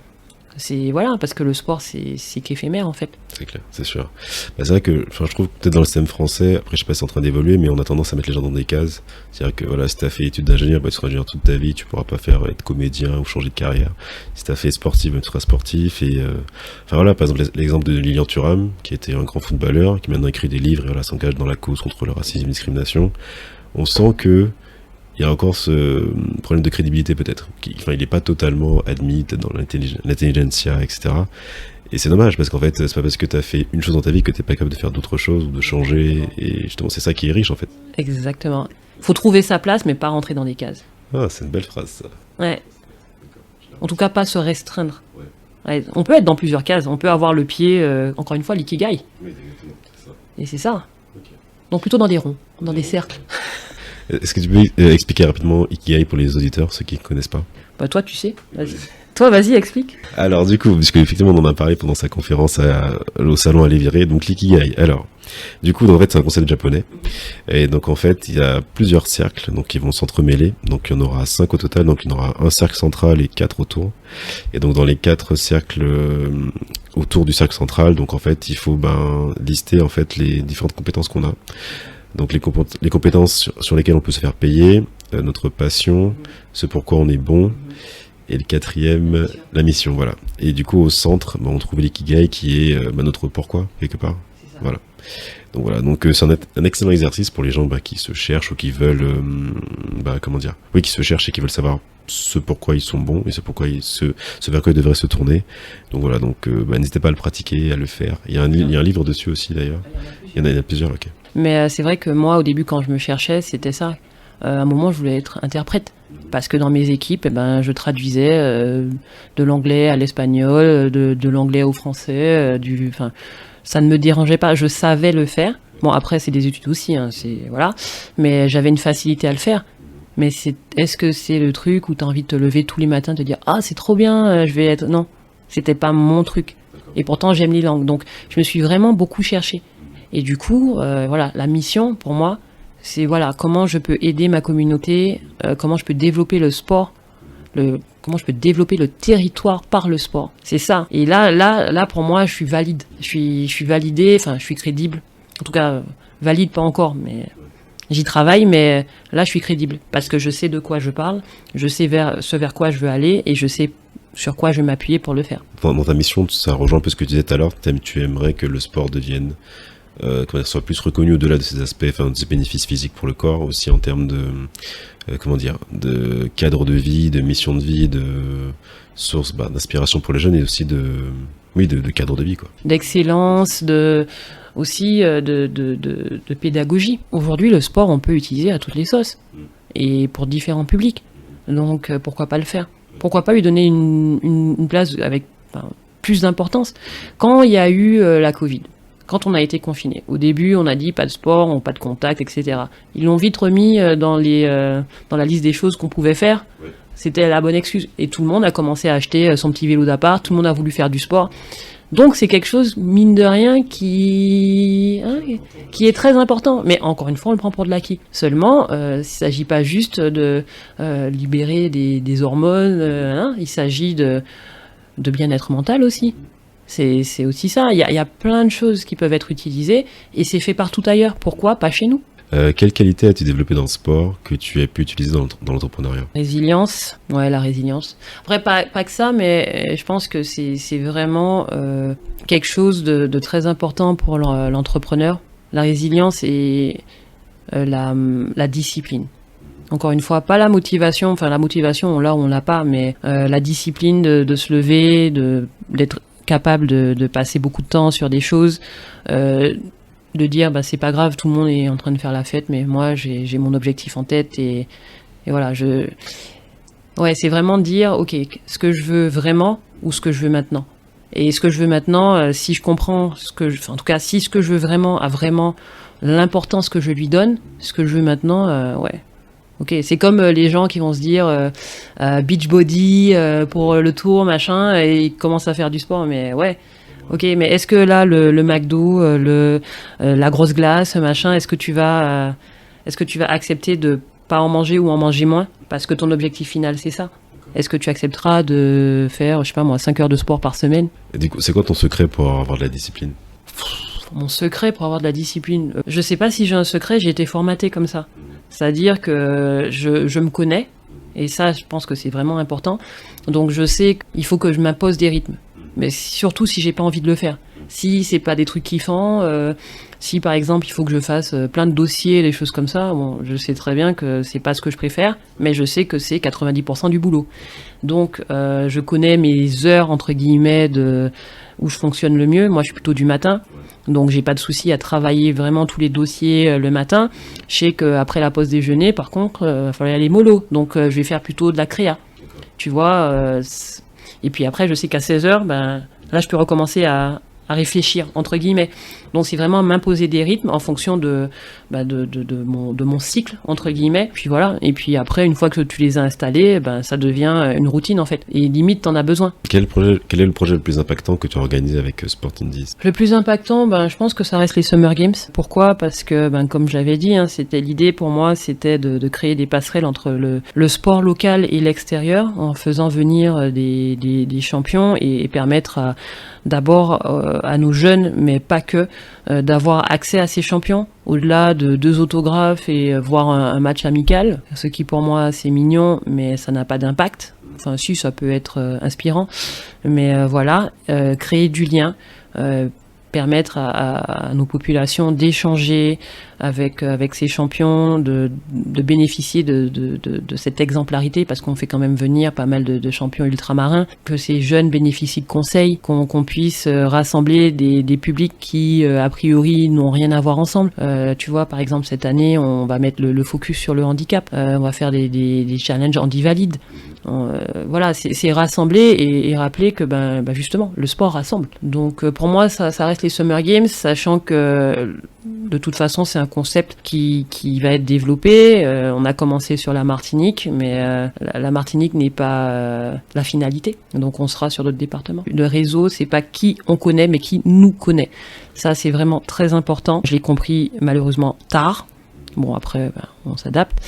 parce que le sport c'est qu'éphémère en fait. C'est clair, c'est sûr. C'est vrai que je trouve que peut-être dans le système français, après je sais pas si c'est en train d'évoluer, mais on a tendance à mettre les gens dans des cases. C'est-à-dire que si t'as fait études d'ingénieur, tu seras ingénieur toute ta vie, tu pourras pas être comédien ou changer de carrière. Si t'as fait sportif, tu seras sportif. Et par exemple l'exemple de Lilian Thuram, qui était un grand footballeur, qui maintenant écrit des livres et s'engage dans la cause contre le racisme et la discrimination. On sent que il y a encore ce problème de crédibilité peut-être. Il n'est pas totalement admis dans l'intelligentsia, etc. Et c'est dommage, parce qu'en fait, c'est pas parce que tu as fait une chose dans ta vie que tu n'es pas capable de faire d'autres choses ou de changer. Et justement, c'est ça qui est riche, en fait. Exactement. Faut trouver sa place, mais pas rentrer dans des cases. Ah, c'est une belle phrase, ça. Ouais. En tout cas, pas se restreindre. Ouais. On peut être dans plusieurs cases. On peut avoir le pied, encore une fois, l'ikigai. Oui, exactement, c'est ça. Et c'est ça. Okay. Donc plutôt dans des ronds, dans des cercles. Est-ce que tu peux expliquer rapidement Ikigai pour les auditeurs, ceux qui ne connaissent pas ? Toi, tu sais. Vas-y. Toi, vas-y, explique. Alors, du coup, puisque effectivement, on en a parlé pendant sa conférence au salon à Léviré, donc l'Ikigai. Alors, du coup, en fait, c'est un concept japonais. Et donc, en fait, il y a plusieurs cercles, donc, qui vont s'entremêler. Donc, il y en aura 5 au total. Donc, il y en aura un cercle central et 4 autour. Et donc, dans les 4 cercles autour du cercle central, donc, en fait, il faut lister, en fait, les différentes compétences qu'on a. Donc les compétences sur lesquelles on peut se faire payer, notre passion, ce pourquoi on est bon, et le 4e, la mission, voilà. Et du coup au centre, on trouve l'ikigai qui est notre pourquoi, quelque part. Voilà. Donc c'est un excellent exercice pour les gens qui se cherchent ou qui veulent, qui se cherchent et qui veulent savoir ce pourquoi ils sont bons et ce vers quoi ils devraient se tourner. Donc voilà, n'hésitez pas à le pratiquer, à le faire. Il y a un livre dessus aussi d'ailleurs. Il y en a plusieurs, ok. Mais c'est vrai que moi, au début, quand je me cherchais, c'était ça. À un moment, je voulais être interprète. Parce que dans mes équipes, je traduisais de l'anglais à l'espagnol, de l'anglais au français. Ça ne me dérangeait pas. Je savais le faire. Bon, après, c'est des études aussi. Mais j'avais une facilité à le faire. Mais est-ce que c'est le truc où tu as envie de te lever tous les matins, de te dire « Ah, c'est trop bien, je vais être... » Non, c'était pas mon truc. Et pourtant, j'aime les langues. Donc, je me suis vraiment beaucoup cherchée. Et du coup, la mission pour moi, c'est comment je peux aider ma communauté, comment je peux développer le sport, comment je peux développer le territoire par le sport. C'est ça. Et là, pour moi, je suis valide. Je suis validée, je suis crédible. En tout cas, valide pas encore, mais j'y travaille. Mais là, je suis crédible parce que je sais de quoi je parle, je sais vers quoi je veux aller et je sais sur quoi je vais m'appuyer pour le faire. Dans ta mission, ça rejoint un peu ce que tu disais tout à l'heure. Tu aimerais que le sport devienne soit plus reconnu au-delà de ces aspects, de ces bénéfices physiques pour le corps, aussi en termes de cadre de vie, de mission de vie, de source d'inspiration pour les jeunes et aussi de cadre de vie, quoi. D'excellence, aussi de pédagogie. Aujourd'hui, le sport, on peut l'utiliser à toutes les sauces et pour différents publics. Donc, pourquoi pas le faire ? Pourquoi pas lui donner une place avec plus d'importance ? Quand il y a eu la Covid, quand on a été confiné, au début, on a dit pas de sport, pas de contact, etc. Ils l'ont vite remis dans la liste des choses qu'on pouvait faire. Ouais. C'était la bonne excuse. Et tout le monde a commencé à acheter son petit vélo d'appart, tout le monde a voulu faire du sport. Donc c'est quelque chose, mine de rien, qui est très important. Mais encore une fois, on le prend pour de l'acquis. Seulement, il ne s'agit pas juste de libérer des hormones, il s'agit de bien-être mental aussi. C'est aussi ça. Il y a plein de choses qui peuvent être utilisées et c'est fait partout ailleurs. Pourquoi pas chez nous ? Quelle qualité as-tu développé dans le sport que tu as pu utiliser dans l'entrepreneuriat? Résilience, ouais, la résilience. Après, pas que ça, mais je pense que c'est vraiment quelque chose de très important pour l'entrepreneur. La résilience et la discipline. Encore une fois, pas la motivation. Enfin, la motivation, on l'a ou on l'a pas, mais la discipline de se lever, d'être capable de passer beaucoup de temps sur des choses, de dire bah c'est pas grave, tout le monde est en train de faire la fête, mais moi j'ai mon objectif en tête et voilà, ouais, c'est vraiment dire ok, ce que je veux vraiment ou ce que je veux maintenant. Et ce que je veux maintenant, si je comprends en tout cas si ce que je veux vraiment a vraiment l'importance que je lui donne, ce que je veux maintenant, ouais. Ok, c'est comme les gens qui vont se dire beach body pour le tour machin et ils commencent à faire du sport, mais ouais. Ok, mais est-ce que là le McDo, la grosse glace machin, est-ce que tu vas accepter de pas en manger ou en manger moins parce que ton objectif final c'est ça? Est-ce que tu accepteras de faire, je sais pas moi, 5 heures de sport par semaine? Et du coup, c'est quoi ton secret pour avoir de la discipline? Mon secret pour avoir de la discipline, je sais pas si j'ai un secret, j'ai été formaté comme ça. C'est-à-dire que je me connais, et ça je pense que c'est vraiment important, donc je sais qu'il faut que je m'impose des rythmes, mais surtout si j'ai pas envie de le faire. Si c'est pas des trucs kiffants, si par exemple il faut que je fasse plein de dossiers, des choses comme ça, bon, je sais très bien que c'est pas ce que je préfère, mais je sais que c'est 90% du boulot. Donc je connais mes heures entre guillemets où je fonctionne le mieux. Moi je suis plutôt du matin, donc j'ai pas de souci à travailler vraiment tous les dossiers le matin. Je sais qu'après la pause déjeuner, par contre, il va falloir aller mollo, donc je vais faire plutôt de la créa. Tu vois, et puis après je sais qu'à 16h, ben, là je peux recommencer à réfléchir, entre guillemets. Donc c'est vraiment m'imposer des rythmes en fonction de mon cycle, entre guillemets. Puis voilà, et puis après, une fois que tu les as installés, ben, ça devient une routine en fait. Et limite, t'en as besoin. Quel est le projet le plus impactant que tu as organisé avec Sport Indies? Le plus impactant, ben, je pense que ça reste les Summer Games. Pourquoi? Parce que, ben, comme j'avais dit, hein, c'était l'idée pour moi, c'était de créer des passerelles entre le sport local et l'extérieur, en faisant venir des champions et permettre d'abord à nos jeunes, mais pas que, d'avoir accès à ces champions, au-delà de 2 autographes et voir un match amical, ce qui pour moi c'est mignon, mais ça n'a pas d'impact. Enfin si, ça peut être inspirant, mais voilà, créer du lien, permettre à nos populations d'échanger avec ces champions, de bénéficier de cette exemplarité, parce qu'on fait quand même venir pas mal de champions ultramarins, que ces jeunes bénéficient de conseils, qu'on puisse rassembler des publics qui a priori n'ont rien à voir ensemble. Tu vois, par exemple cette année on va mettre le focus sur le handicap, on va faire des challenges handivalides. Voilà, c'est rassembler et rappeler que ben justement le sport rassemble. Donc pour moi ça reste les Summer Games, sachant que de toute façon c'est un concept qui va être développé. On a commencé sur la Martinique, mais la Martinique n'est pas la finalité, donc on sera sur d'autres départements. Le réseau, c'est pas qui on connaît, mais qui nous connaît. Ça c'est vraiment très important. Je l'ai compris malheureusement tard. Bon, après, ben, on s'adapte.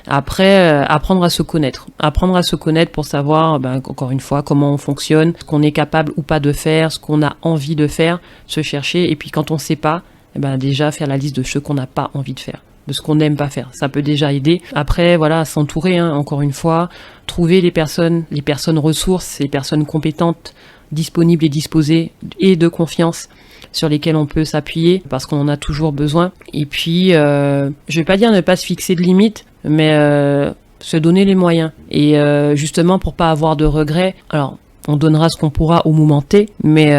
Après, apprendre à se connaître. Apprendre à se connaître pour savoir, ben, encore une fois, comment on fonctionne, ce qu'on est capable ou pas de faire, ce qu'on a envie de faire, se chercher. Et puis, quand on sait pas, eh ben, déjà faire la liste de ce qu'on n'a pas envie de faire, de ce qu'on n'aime pas faire. Ça peut déjà aider. Après, voilà, s'entourer, hein, encore une fois, trouver les personnes ressources, les personnes compétentes, disponibles et disposées et de confiance, sur lesquels on peut s'appuyer parce qu'on en a toujours besoin. Et puis, je vais pas dire ne pas se fixer de limites, mais se donner les moyens. Et justement, pour pas avoir de regrets, alors on donnera ce qu'on pourra au moment T, mais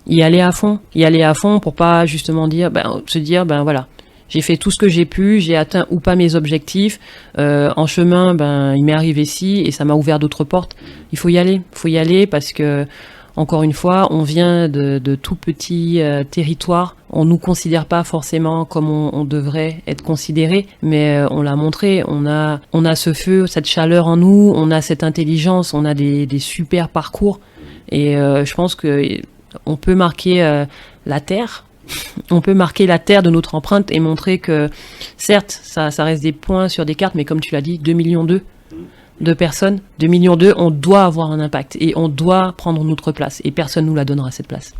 y aller à fond pour pas justement se dire, ben voilà, j'ai fait tout ce que j'ai pu, j'ai atteint ou pas mes objectifs. En chemin, ben il m'est arrivé ci et ça m'a ouvert d'autres portes. Il faut y aller parce que encore une fois, on vient de tout petits territoires. On nous considère pas forcément comme on devrait être considéré, mais on l'a montré. On a ce feu, cette chaleur en nous. On a cette intelligence. On a des super parcours. Et je pense que on peut marquer la terre. On peut marquer la terre de notre empreinte et montrer que, certes, ça reste des points sur des cartes, mais comme tu l'as dit, 2,2 millions de personnes, 2,2 millions, on doit avoir un impact et on doit prendre notre place et personne nous la donnera cette place.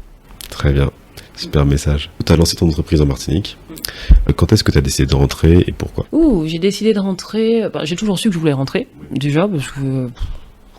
Très bien. Super message. Tu as lancé ton entreprise en Martinique. Quand est-ce que tu as décidé de rentrer et pourquoi? J'ai décidé de rentrer. J'ai toujours su que je voulais rentrer, déjà, parce que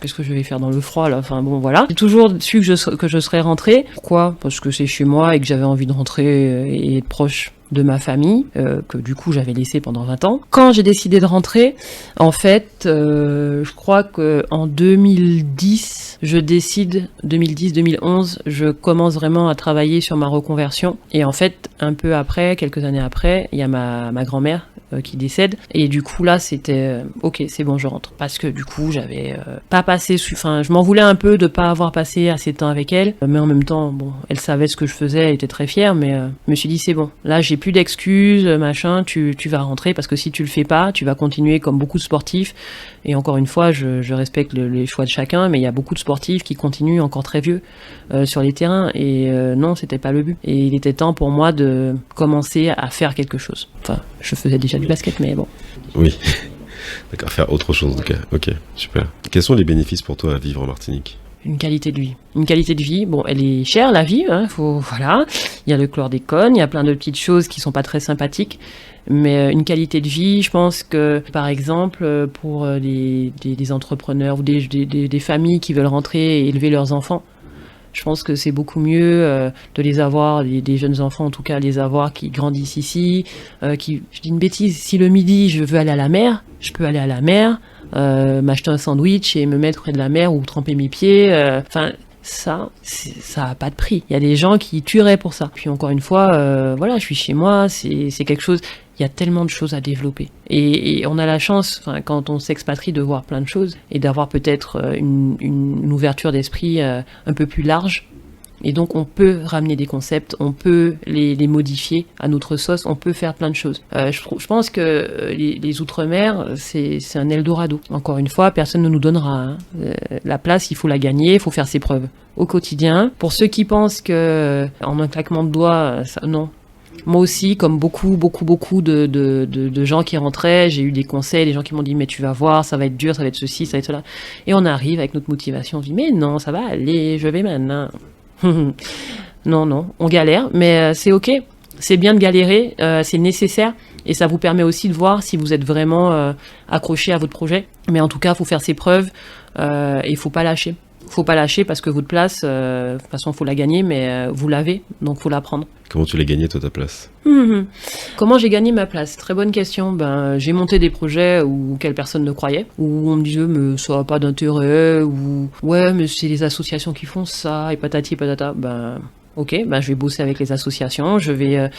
qu'est-ce que je vais faire dans le froid là? Enfin bon, voilà. J'ai toujours su que je serais rentrée. Pourquoi? Parce que c'est chez moi et que j'avais envie de rentrer et être proche de ma famille, que du coup j'avais laissé pendant 20 ans. Quand j'ai décidé de rentrer, en fait, je crois que en 2010, 2010-2011, je commence vraiment à travailler sur ma reconversion. Et en fait, un peu après, quelques années après, il y a ma grand-mère qui décède. Et du coup là, c'était ok, c'est bon, je rentre. Parce que du coup, j'avais pas passé, enfin, je m'en voulais un peu de pas avoir passé assez de temps avec elle. Mais en même temps, bon, elle savait ce que je faisais, elle était très fière, mais je me suis dit c'est bon. Là, j'ai plus d'excuses, machin, tu vas rentrer parce que si tu le fais pas, tu vas continuer comme beaucoup de sportifs. Et encore une fois, je respecte les choix de chacun, mais il y a beaucoup de sportifs qui continuent encore très vieux sur les terrains. Et non, c'était pas le but. Et il était temps pour moi de commencer à faire quelque chose. Enfin, je faisais déjà du basket, mais bon. Oui. D'accord, faire autre chose en tout cas. Ok, super. Quels sont les bénéfices pour toi à vivre en Martinique? Une qualité de vie. Une qualité de vie, bon, elle est chère, la vie, hein, voilà. Il y a le chlordécone, il y a plein de petites choses qui sont pas très sympathiques. Mais une qualité de vie, je pense que, par exemple, pour des entrepreneurs ou des familles qui veulent rentrer et élever leurs enfants, je pense que c'est beaucoup mieux de les avoir, des jeunes enfants en tout cas, les avoir qui grandissent ici, je dis une bêtise, si le midi je veux aller à la mer, je peux aller à la mer, m'acheter un sandwich et me mettre près de la mer ou tremper mes pieds, enfin... ça a pas de prix. Il y a des gens qui tueraient pour ça. Puis encore une fois, voilà, je suis chez moi, c'est quelque chose... Il y a tellement de choses à développer. Et on a la chance, quand on s'expatrie, de voir plein de choses et d'avoir peut-être une ouverture d'esprit un peu plus large. Et donc on peut ramener des concepts, on peut les modifier à notre sauce, on peut faire plein de choses. Je pense que les Outre-mer, c'est un Eldorado. Encore une fois, personne ne nous donnera la place, il faut la gagner, il faut faire ses preuves au quotidien. Pour ceux qui pensent que en un claquement de doigts, non. Moi aussi, comme beaucoup de gens qui rentraient, j'ai eu des conseils, des gens qui m'ont dit mais tu vas voir, ça va être dur, ça va être ceci, ça va être cela. Et on arrive avec notre motivation, on dit mais non, ça va aller, je vais maintenant. Non, on galère, mais c'est ok, c'est bien de galérer, c'est nécessaire et ça vous permet aussi de voir si vous êtes vraiment accroché à votre projet. Mais en tout cas, il faut faire ses preuves et il faut pas lâcher. Faut pas lâcher parce que votre place, de toute façon, faut la gagner, mais vous l'avez, donc faut la prendre. Comment tu l'as gagnée, toi, ta place? Comment j'ai gagné ma place? Très bonne question. J'ai monté des projets auxquels personne ne croyait, où on me disait mais ça n'a pas d'intérêt, ou ouais mais c'est les associations qui font ça, et patati et patata. Ok, je vais bosser avec les associations, je vais...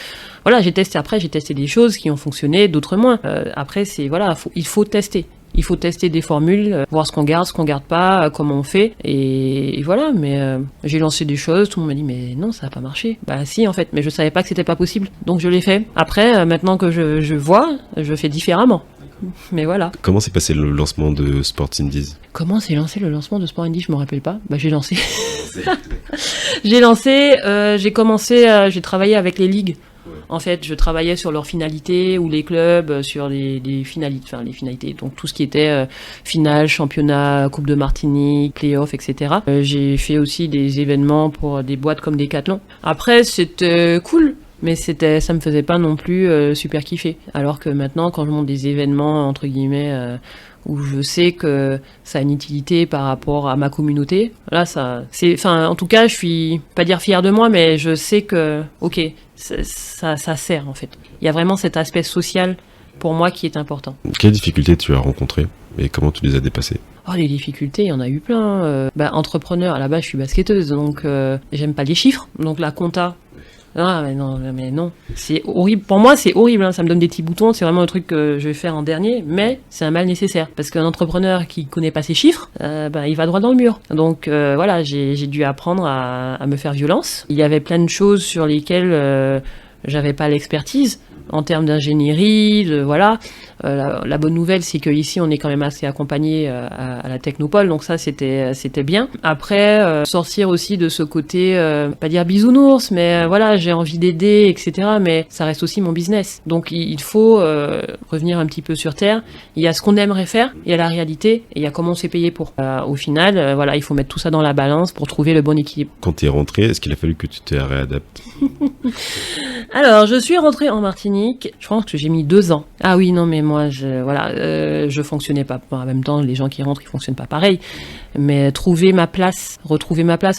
voilà, j'ai testé des choses qui ont fonctionné, d'autres moins. Après, il faut tester. Il faut tester des formules, voir ce qu'on garde pas, comment on fait. Et voilà, mais j'ai lancé des choses, tout le monde m'a dit mais non, ça n'a pas marché. Si en fait, mais je savais pas que c'était pas possible. Donc je l'ai fait. Après, maintenant que je vois, je fais différemment. Mais voilà. Comment s'est passé le lancement de Sport Indies? Comment s'est lancé le lancement de Sport Indies? Je me rappelle pas. J'ai lancé. J'ai commencé, j'ai travaillé avec les ligues. En fait, je travaillais sur leurs finalités ou les clubs sur les finalités. Donc tout ce qui était finale, championnat, Coupe de Martinique, play-off, etc. J'ai fait aussi des événements pour des boîtes comme Decathlon. Après, c'était cool. Mais ça me faisait pas non plus super kiffer. Alors que maintenant, quand je monte des événements, entre guillemets, où je sais que ça a une utilité par rapport à ma communauté, là, en tout cas, je suis, pas dire fière de moi, mais je sais que, ok, ça sert, en fait. Il y a vraiment cet aspect social, pour moi, qui est important. Quelles difficultés tu as rencontrées et comment tu les as dépassées? Les difficultés, il y en a eu plein. Entrepreneur, à la base, je suis basketteuse, donc j'aime pas les chiffres. Donc la compta, mais non, c'est horrible. Pour moi, c'est horrible, hein. Ça me donne des petits boutons. C'est vraiment un truc que je vais faire en dernier, mais c'est un mal nécessaire parce qu'un entrepreneur qui connaît pas ses chiffres, il va droit dans le mur. Donc voilà, j'ai dû apprendre à me faire violence. Il y avait plein de choses sur lesquelles j'avais pas l'expertise. en termes d'ingénierie, voilà. La bonne nouvelle, c'est qu'ici, on est quand même assez accompagné à la Technopole, donc ça, c'était bien. Après, sortir aussi de ce côté, pas dire bisounours, mais voilà, j'ai envie d'aider, etc. Mais ça reste aussi mon business. Donc, il faut revenir un petit peu sur terre. Il y a ce qu'on aimerait faire, il y a la réalité, et il y a comment on s'est payé pour. Au final, voilà, il faut mettre tout ça dans la balance pour trouver le bon équilibre. Quand tu es rentré, est-ce qu'il a fallu que tu te réadaptes? Alors, je suis rentrée en Martinique, je pense que j'ai mis 2 ans. Ah oui, non, mais moi, je fonctionnais pas. En même temps, les gens qui rentrent, ils fonctionnent pas pareil. Mais retrouver ma place,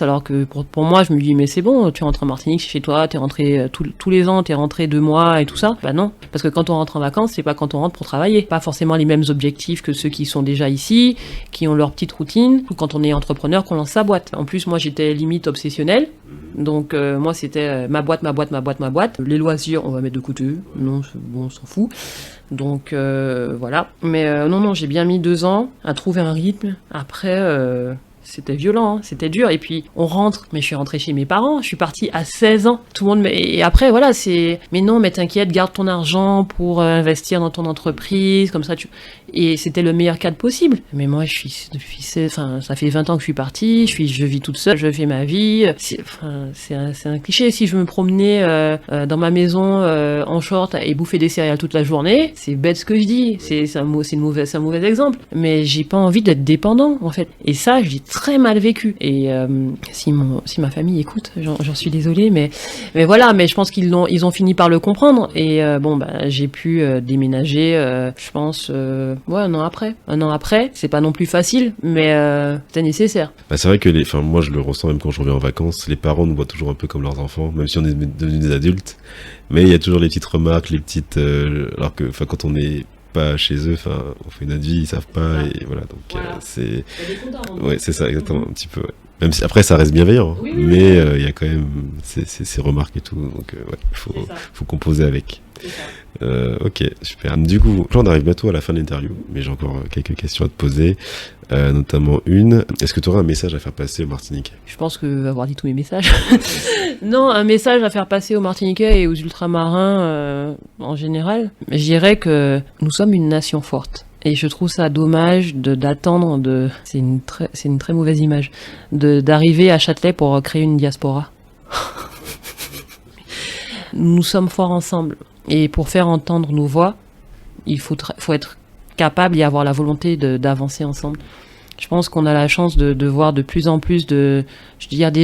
alors que pour moi, je me dis, mais c'est bon, tu rentres en Martinique, c'est chez toi, t'es rentré tous les ans, t'es rentré 2 mois et tout ça. Bah non, parce que quand on rentre en vacances, c'est pas quand on rentre pour travailler. Pas forcément les mêmes objectifs que ceux qui sont déjà ici, qui ont leur petite routine, ou quand on est entrepreneur, qu'on lance sa boîte. En plus, moi, j'étais limite obsessionnelle. Donc moi c'était ma boîte. Les loisirs on va mettre de côté, non bon on s'en fout. Donc voilà. Mais non j'ai bien mis 2 ans à trouver un rythme. Après c'était violent, hein, c'était dur. Et puis on rentre, mais je suis rentrée chez mes parents. Je suis partie à 16 ans. Tout le monde et après voilà mais non mais t'inquiète, garde ton argent pour investir dans ton entreprise comme ça Et c'était le meilleur cadre possible. Mais moi, ça fait 20 ans que je suis partie, je vis toute seule, je fais ma vie. C'est un cliché. Si je me promenais dans ma maison en short et bouffer des céréales toute la journée, c'est bête ce que je dis. C'est un mauvais exemple. Mais j'ai pas envie d'être dépendant, en fait. Et ça, je l'ai très mal vécu. Et si ma famille écoute, j'en suis désolée, mais voilà. Mais je pense qu'ils ont fini par le comprendre. Et j'ai pu déménager, je pense. Un an après, c'est pas non plus facile, mais c'était nécessaire. Bah, c'est vrai que moi je le ressens même quand je reviens en vacances, les parents nous voient toujours un peu comme leurs enfants, même si on est devenus des adultes, mais il y a toujours les petites remarques, alors que quand on n'est pas chez eux, on fait notre vie, ils savent pas, et voilà, donc c'est... Ouais, c'est ça, exactement, un petit peu, ouais. Même si après ça reste bienveillant, oui, mais il y a quand même ces remarques et tout, donc faut composer avec. Ok, super. Du coup, on arrive bientôt à la fin de l'interview, mais j'ai encore quelques questions à te poser, notamment une. Est-ce que tu aurais un message à faire passer aux Martiniquais? Je pense que avoir dit tous mes messages. Non, un message à faire passer aux Martiniquais et aux ultramarins en général. Je dirais que nous sommes une nation forte. Et je trouve ça dommage d'attendre c'est une très mauvaise image, d'arriver à Châtelet pour créer une diaspora. Nous sommes forts ensemble. Et pour faire entendre nos voix, il faut être capable et avoir la volonté d'avancer ensemble. Je pense qu'on a la chance de voir de plus en plus des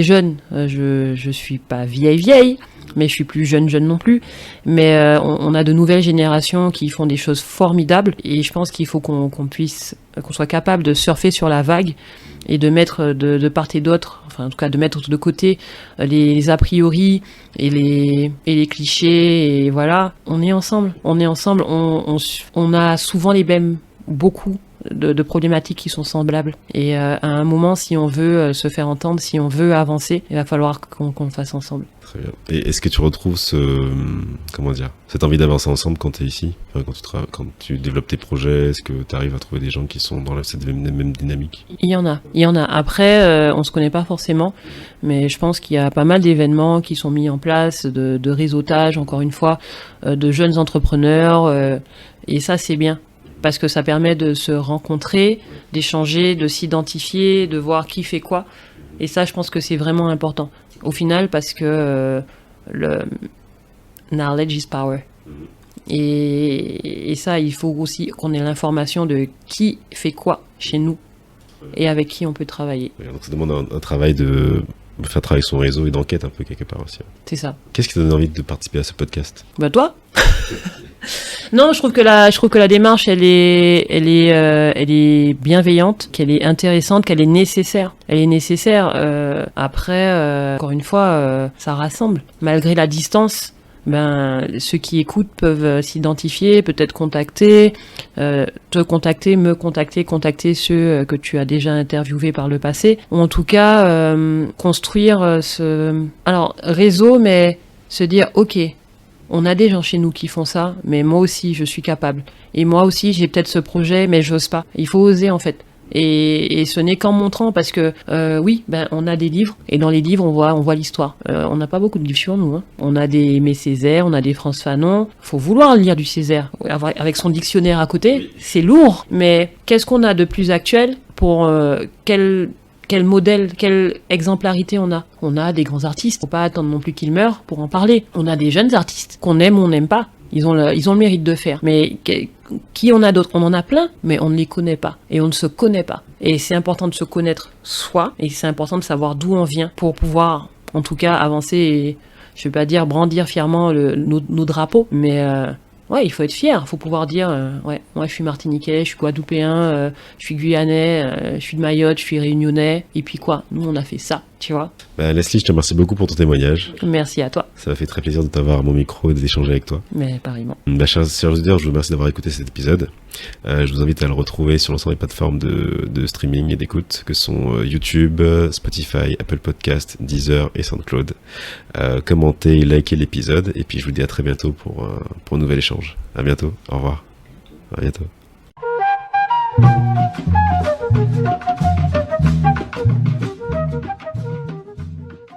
jeunes. Je suis pas vieille, mais je suis plus jeune non plus. Mais on a de nouvelles générations qui font des choses formidables. Et je pense qu'il faut qu'on soit capable de surfer sur la vague et de mettre de part et d'autre, enfin en tout cas de mettre de côté les a priori et les clichés, et voilà, on est ensemble, on a souvent beaucoup de problématiques qui sont semblables, et à un moment, si on veut se faire entendre, si on veut avancer, il va falloir qu'on le fasse ensemble. Très bien. Et est-ce que tu retrouves cette envie d'avancer ensemble quand tu es ici, quand tu développes tes projets? Est-ce que tu arrives à trouver des gens qui sont dans cette même dynamique? Il y en a. Après, on se connaît pas forcément, mais je pense qu'il y a pas mal d'événements qui sont mis en place, de réseautage, encore une fois, de jeunes entrepreneurs, et ça, c'est bien. Parce que ça permet de se rencontrer, d'échanger, de s'identifier, de voir qui fait quoi. Et ça, je pense que c'est vraiment important. Au final, parce que le knowledge is power. Et ça, il faut aussi qu'on ait l'information de qui fait quoi chez nous et avec qui on peut travailler. Donc ça demande un travail de faire travailler son réseau et d'enquête un peu quelque part aussi. C'est ça. Qu'est-ce qui te donne envie de participer à ce podcast? Bah toi. Non, je trouve que la démarche, elle est bienveillante, qu'elle est intéressante, qu'elle est nécessaire. Elle est nécessaire. Après, encore une fois, ça rassemble. Malgré la distance, ceux qui écoutent peuvent s'identifier, peut-être contacter, contacter ceux que tu as déjà interviewés par le passé, ou en tout cas construire réseau, mais se dire ok, on a des gens chez nous qui font ça, mais moi aussi je suis capable, et moi aussi j'ai peut-être ce projet, mais j'ose pas. Il faut oser en fait. Et ce n'est qu'en montrant, parce que oui, on a des livres, et dans les livres on voit l'histoire. On n'a pas beaucoup de livres sur nous, hein. On a des Aimé Césaire, on a des Frantz Fanon. Faut vouloir lire du Césaire avec son dictionnaire à côté, c'est lourd. Mais qu'est-ce qu'on a de plus actuel pour quel modèle, quelle exemplarité on a? On a des grands artistes. Faut pas attendre non plus qu'ils meurent pour en parler. On a des jeunes artistes qu'on aime ou on n'aime pas. Ils ont le mérite de faire. Mais qui on a d'autres? On en a plein, mais on ne les connaît pas. Et on ne se connaît pas. Et c'est important de se connaître soi. Et c'est important de savoir d'où on vient pour pouvoir, en tout cas, avancer et, je vais pas dire brandir fièrement nos drapeaux, mais ouais, il faut être fier. Il faut pouvoir dire, ouais, moi je suis martiniquais, je suis guadeloupéen, je suis guyanais, je suis de Mayotte, je suis réunionnais. Et puis quoi? Nous, on a fait ça, tu vois. Leslie, je te remercie beaucoup pour ton témoignage. Merci à toi. Ça m'a fait très plaisir de t'avoir à mon micro et d'échanger avec toi. Mais pareillement. Chers auditeurs, je vous remercie d'avoir écouté cet épisode. Je vous invite à le retrouver sur l'ensemble des plateformes de streaming et d'écoute, que sont YouTube, Spotify, Apple Podcast, Deezer et SoundCloud. Commentez et likez l'épisode. Et puis je vous dis à très bientôt pour un nouvel échange. À bientôt. Au revoir. À bientôt.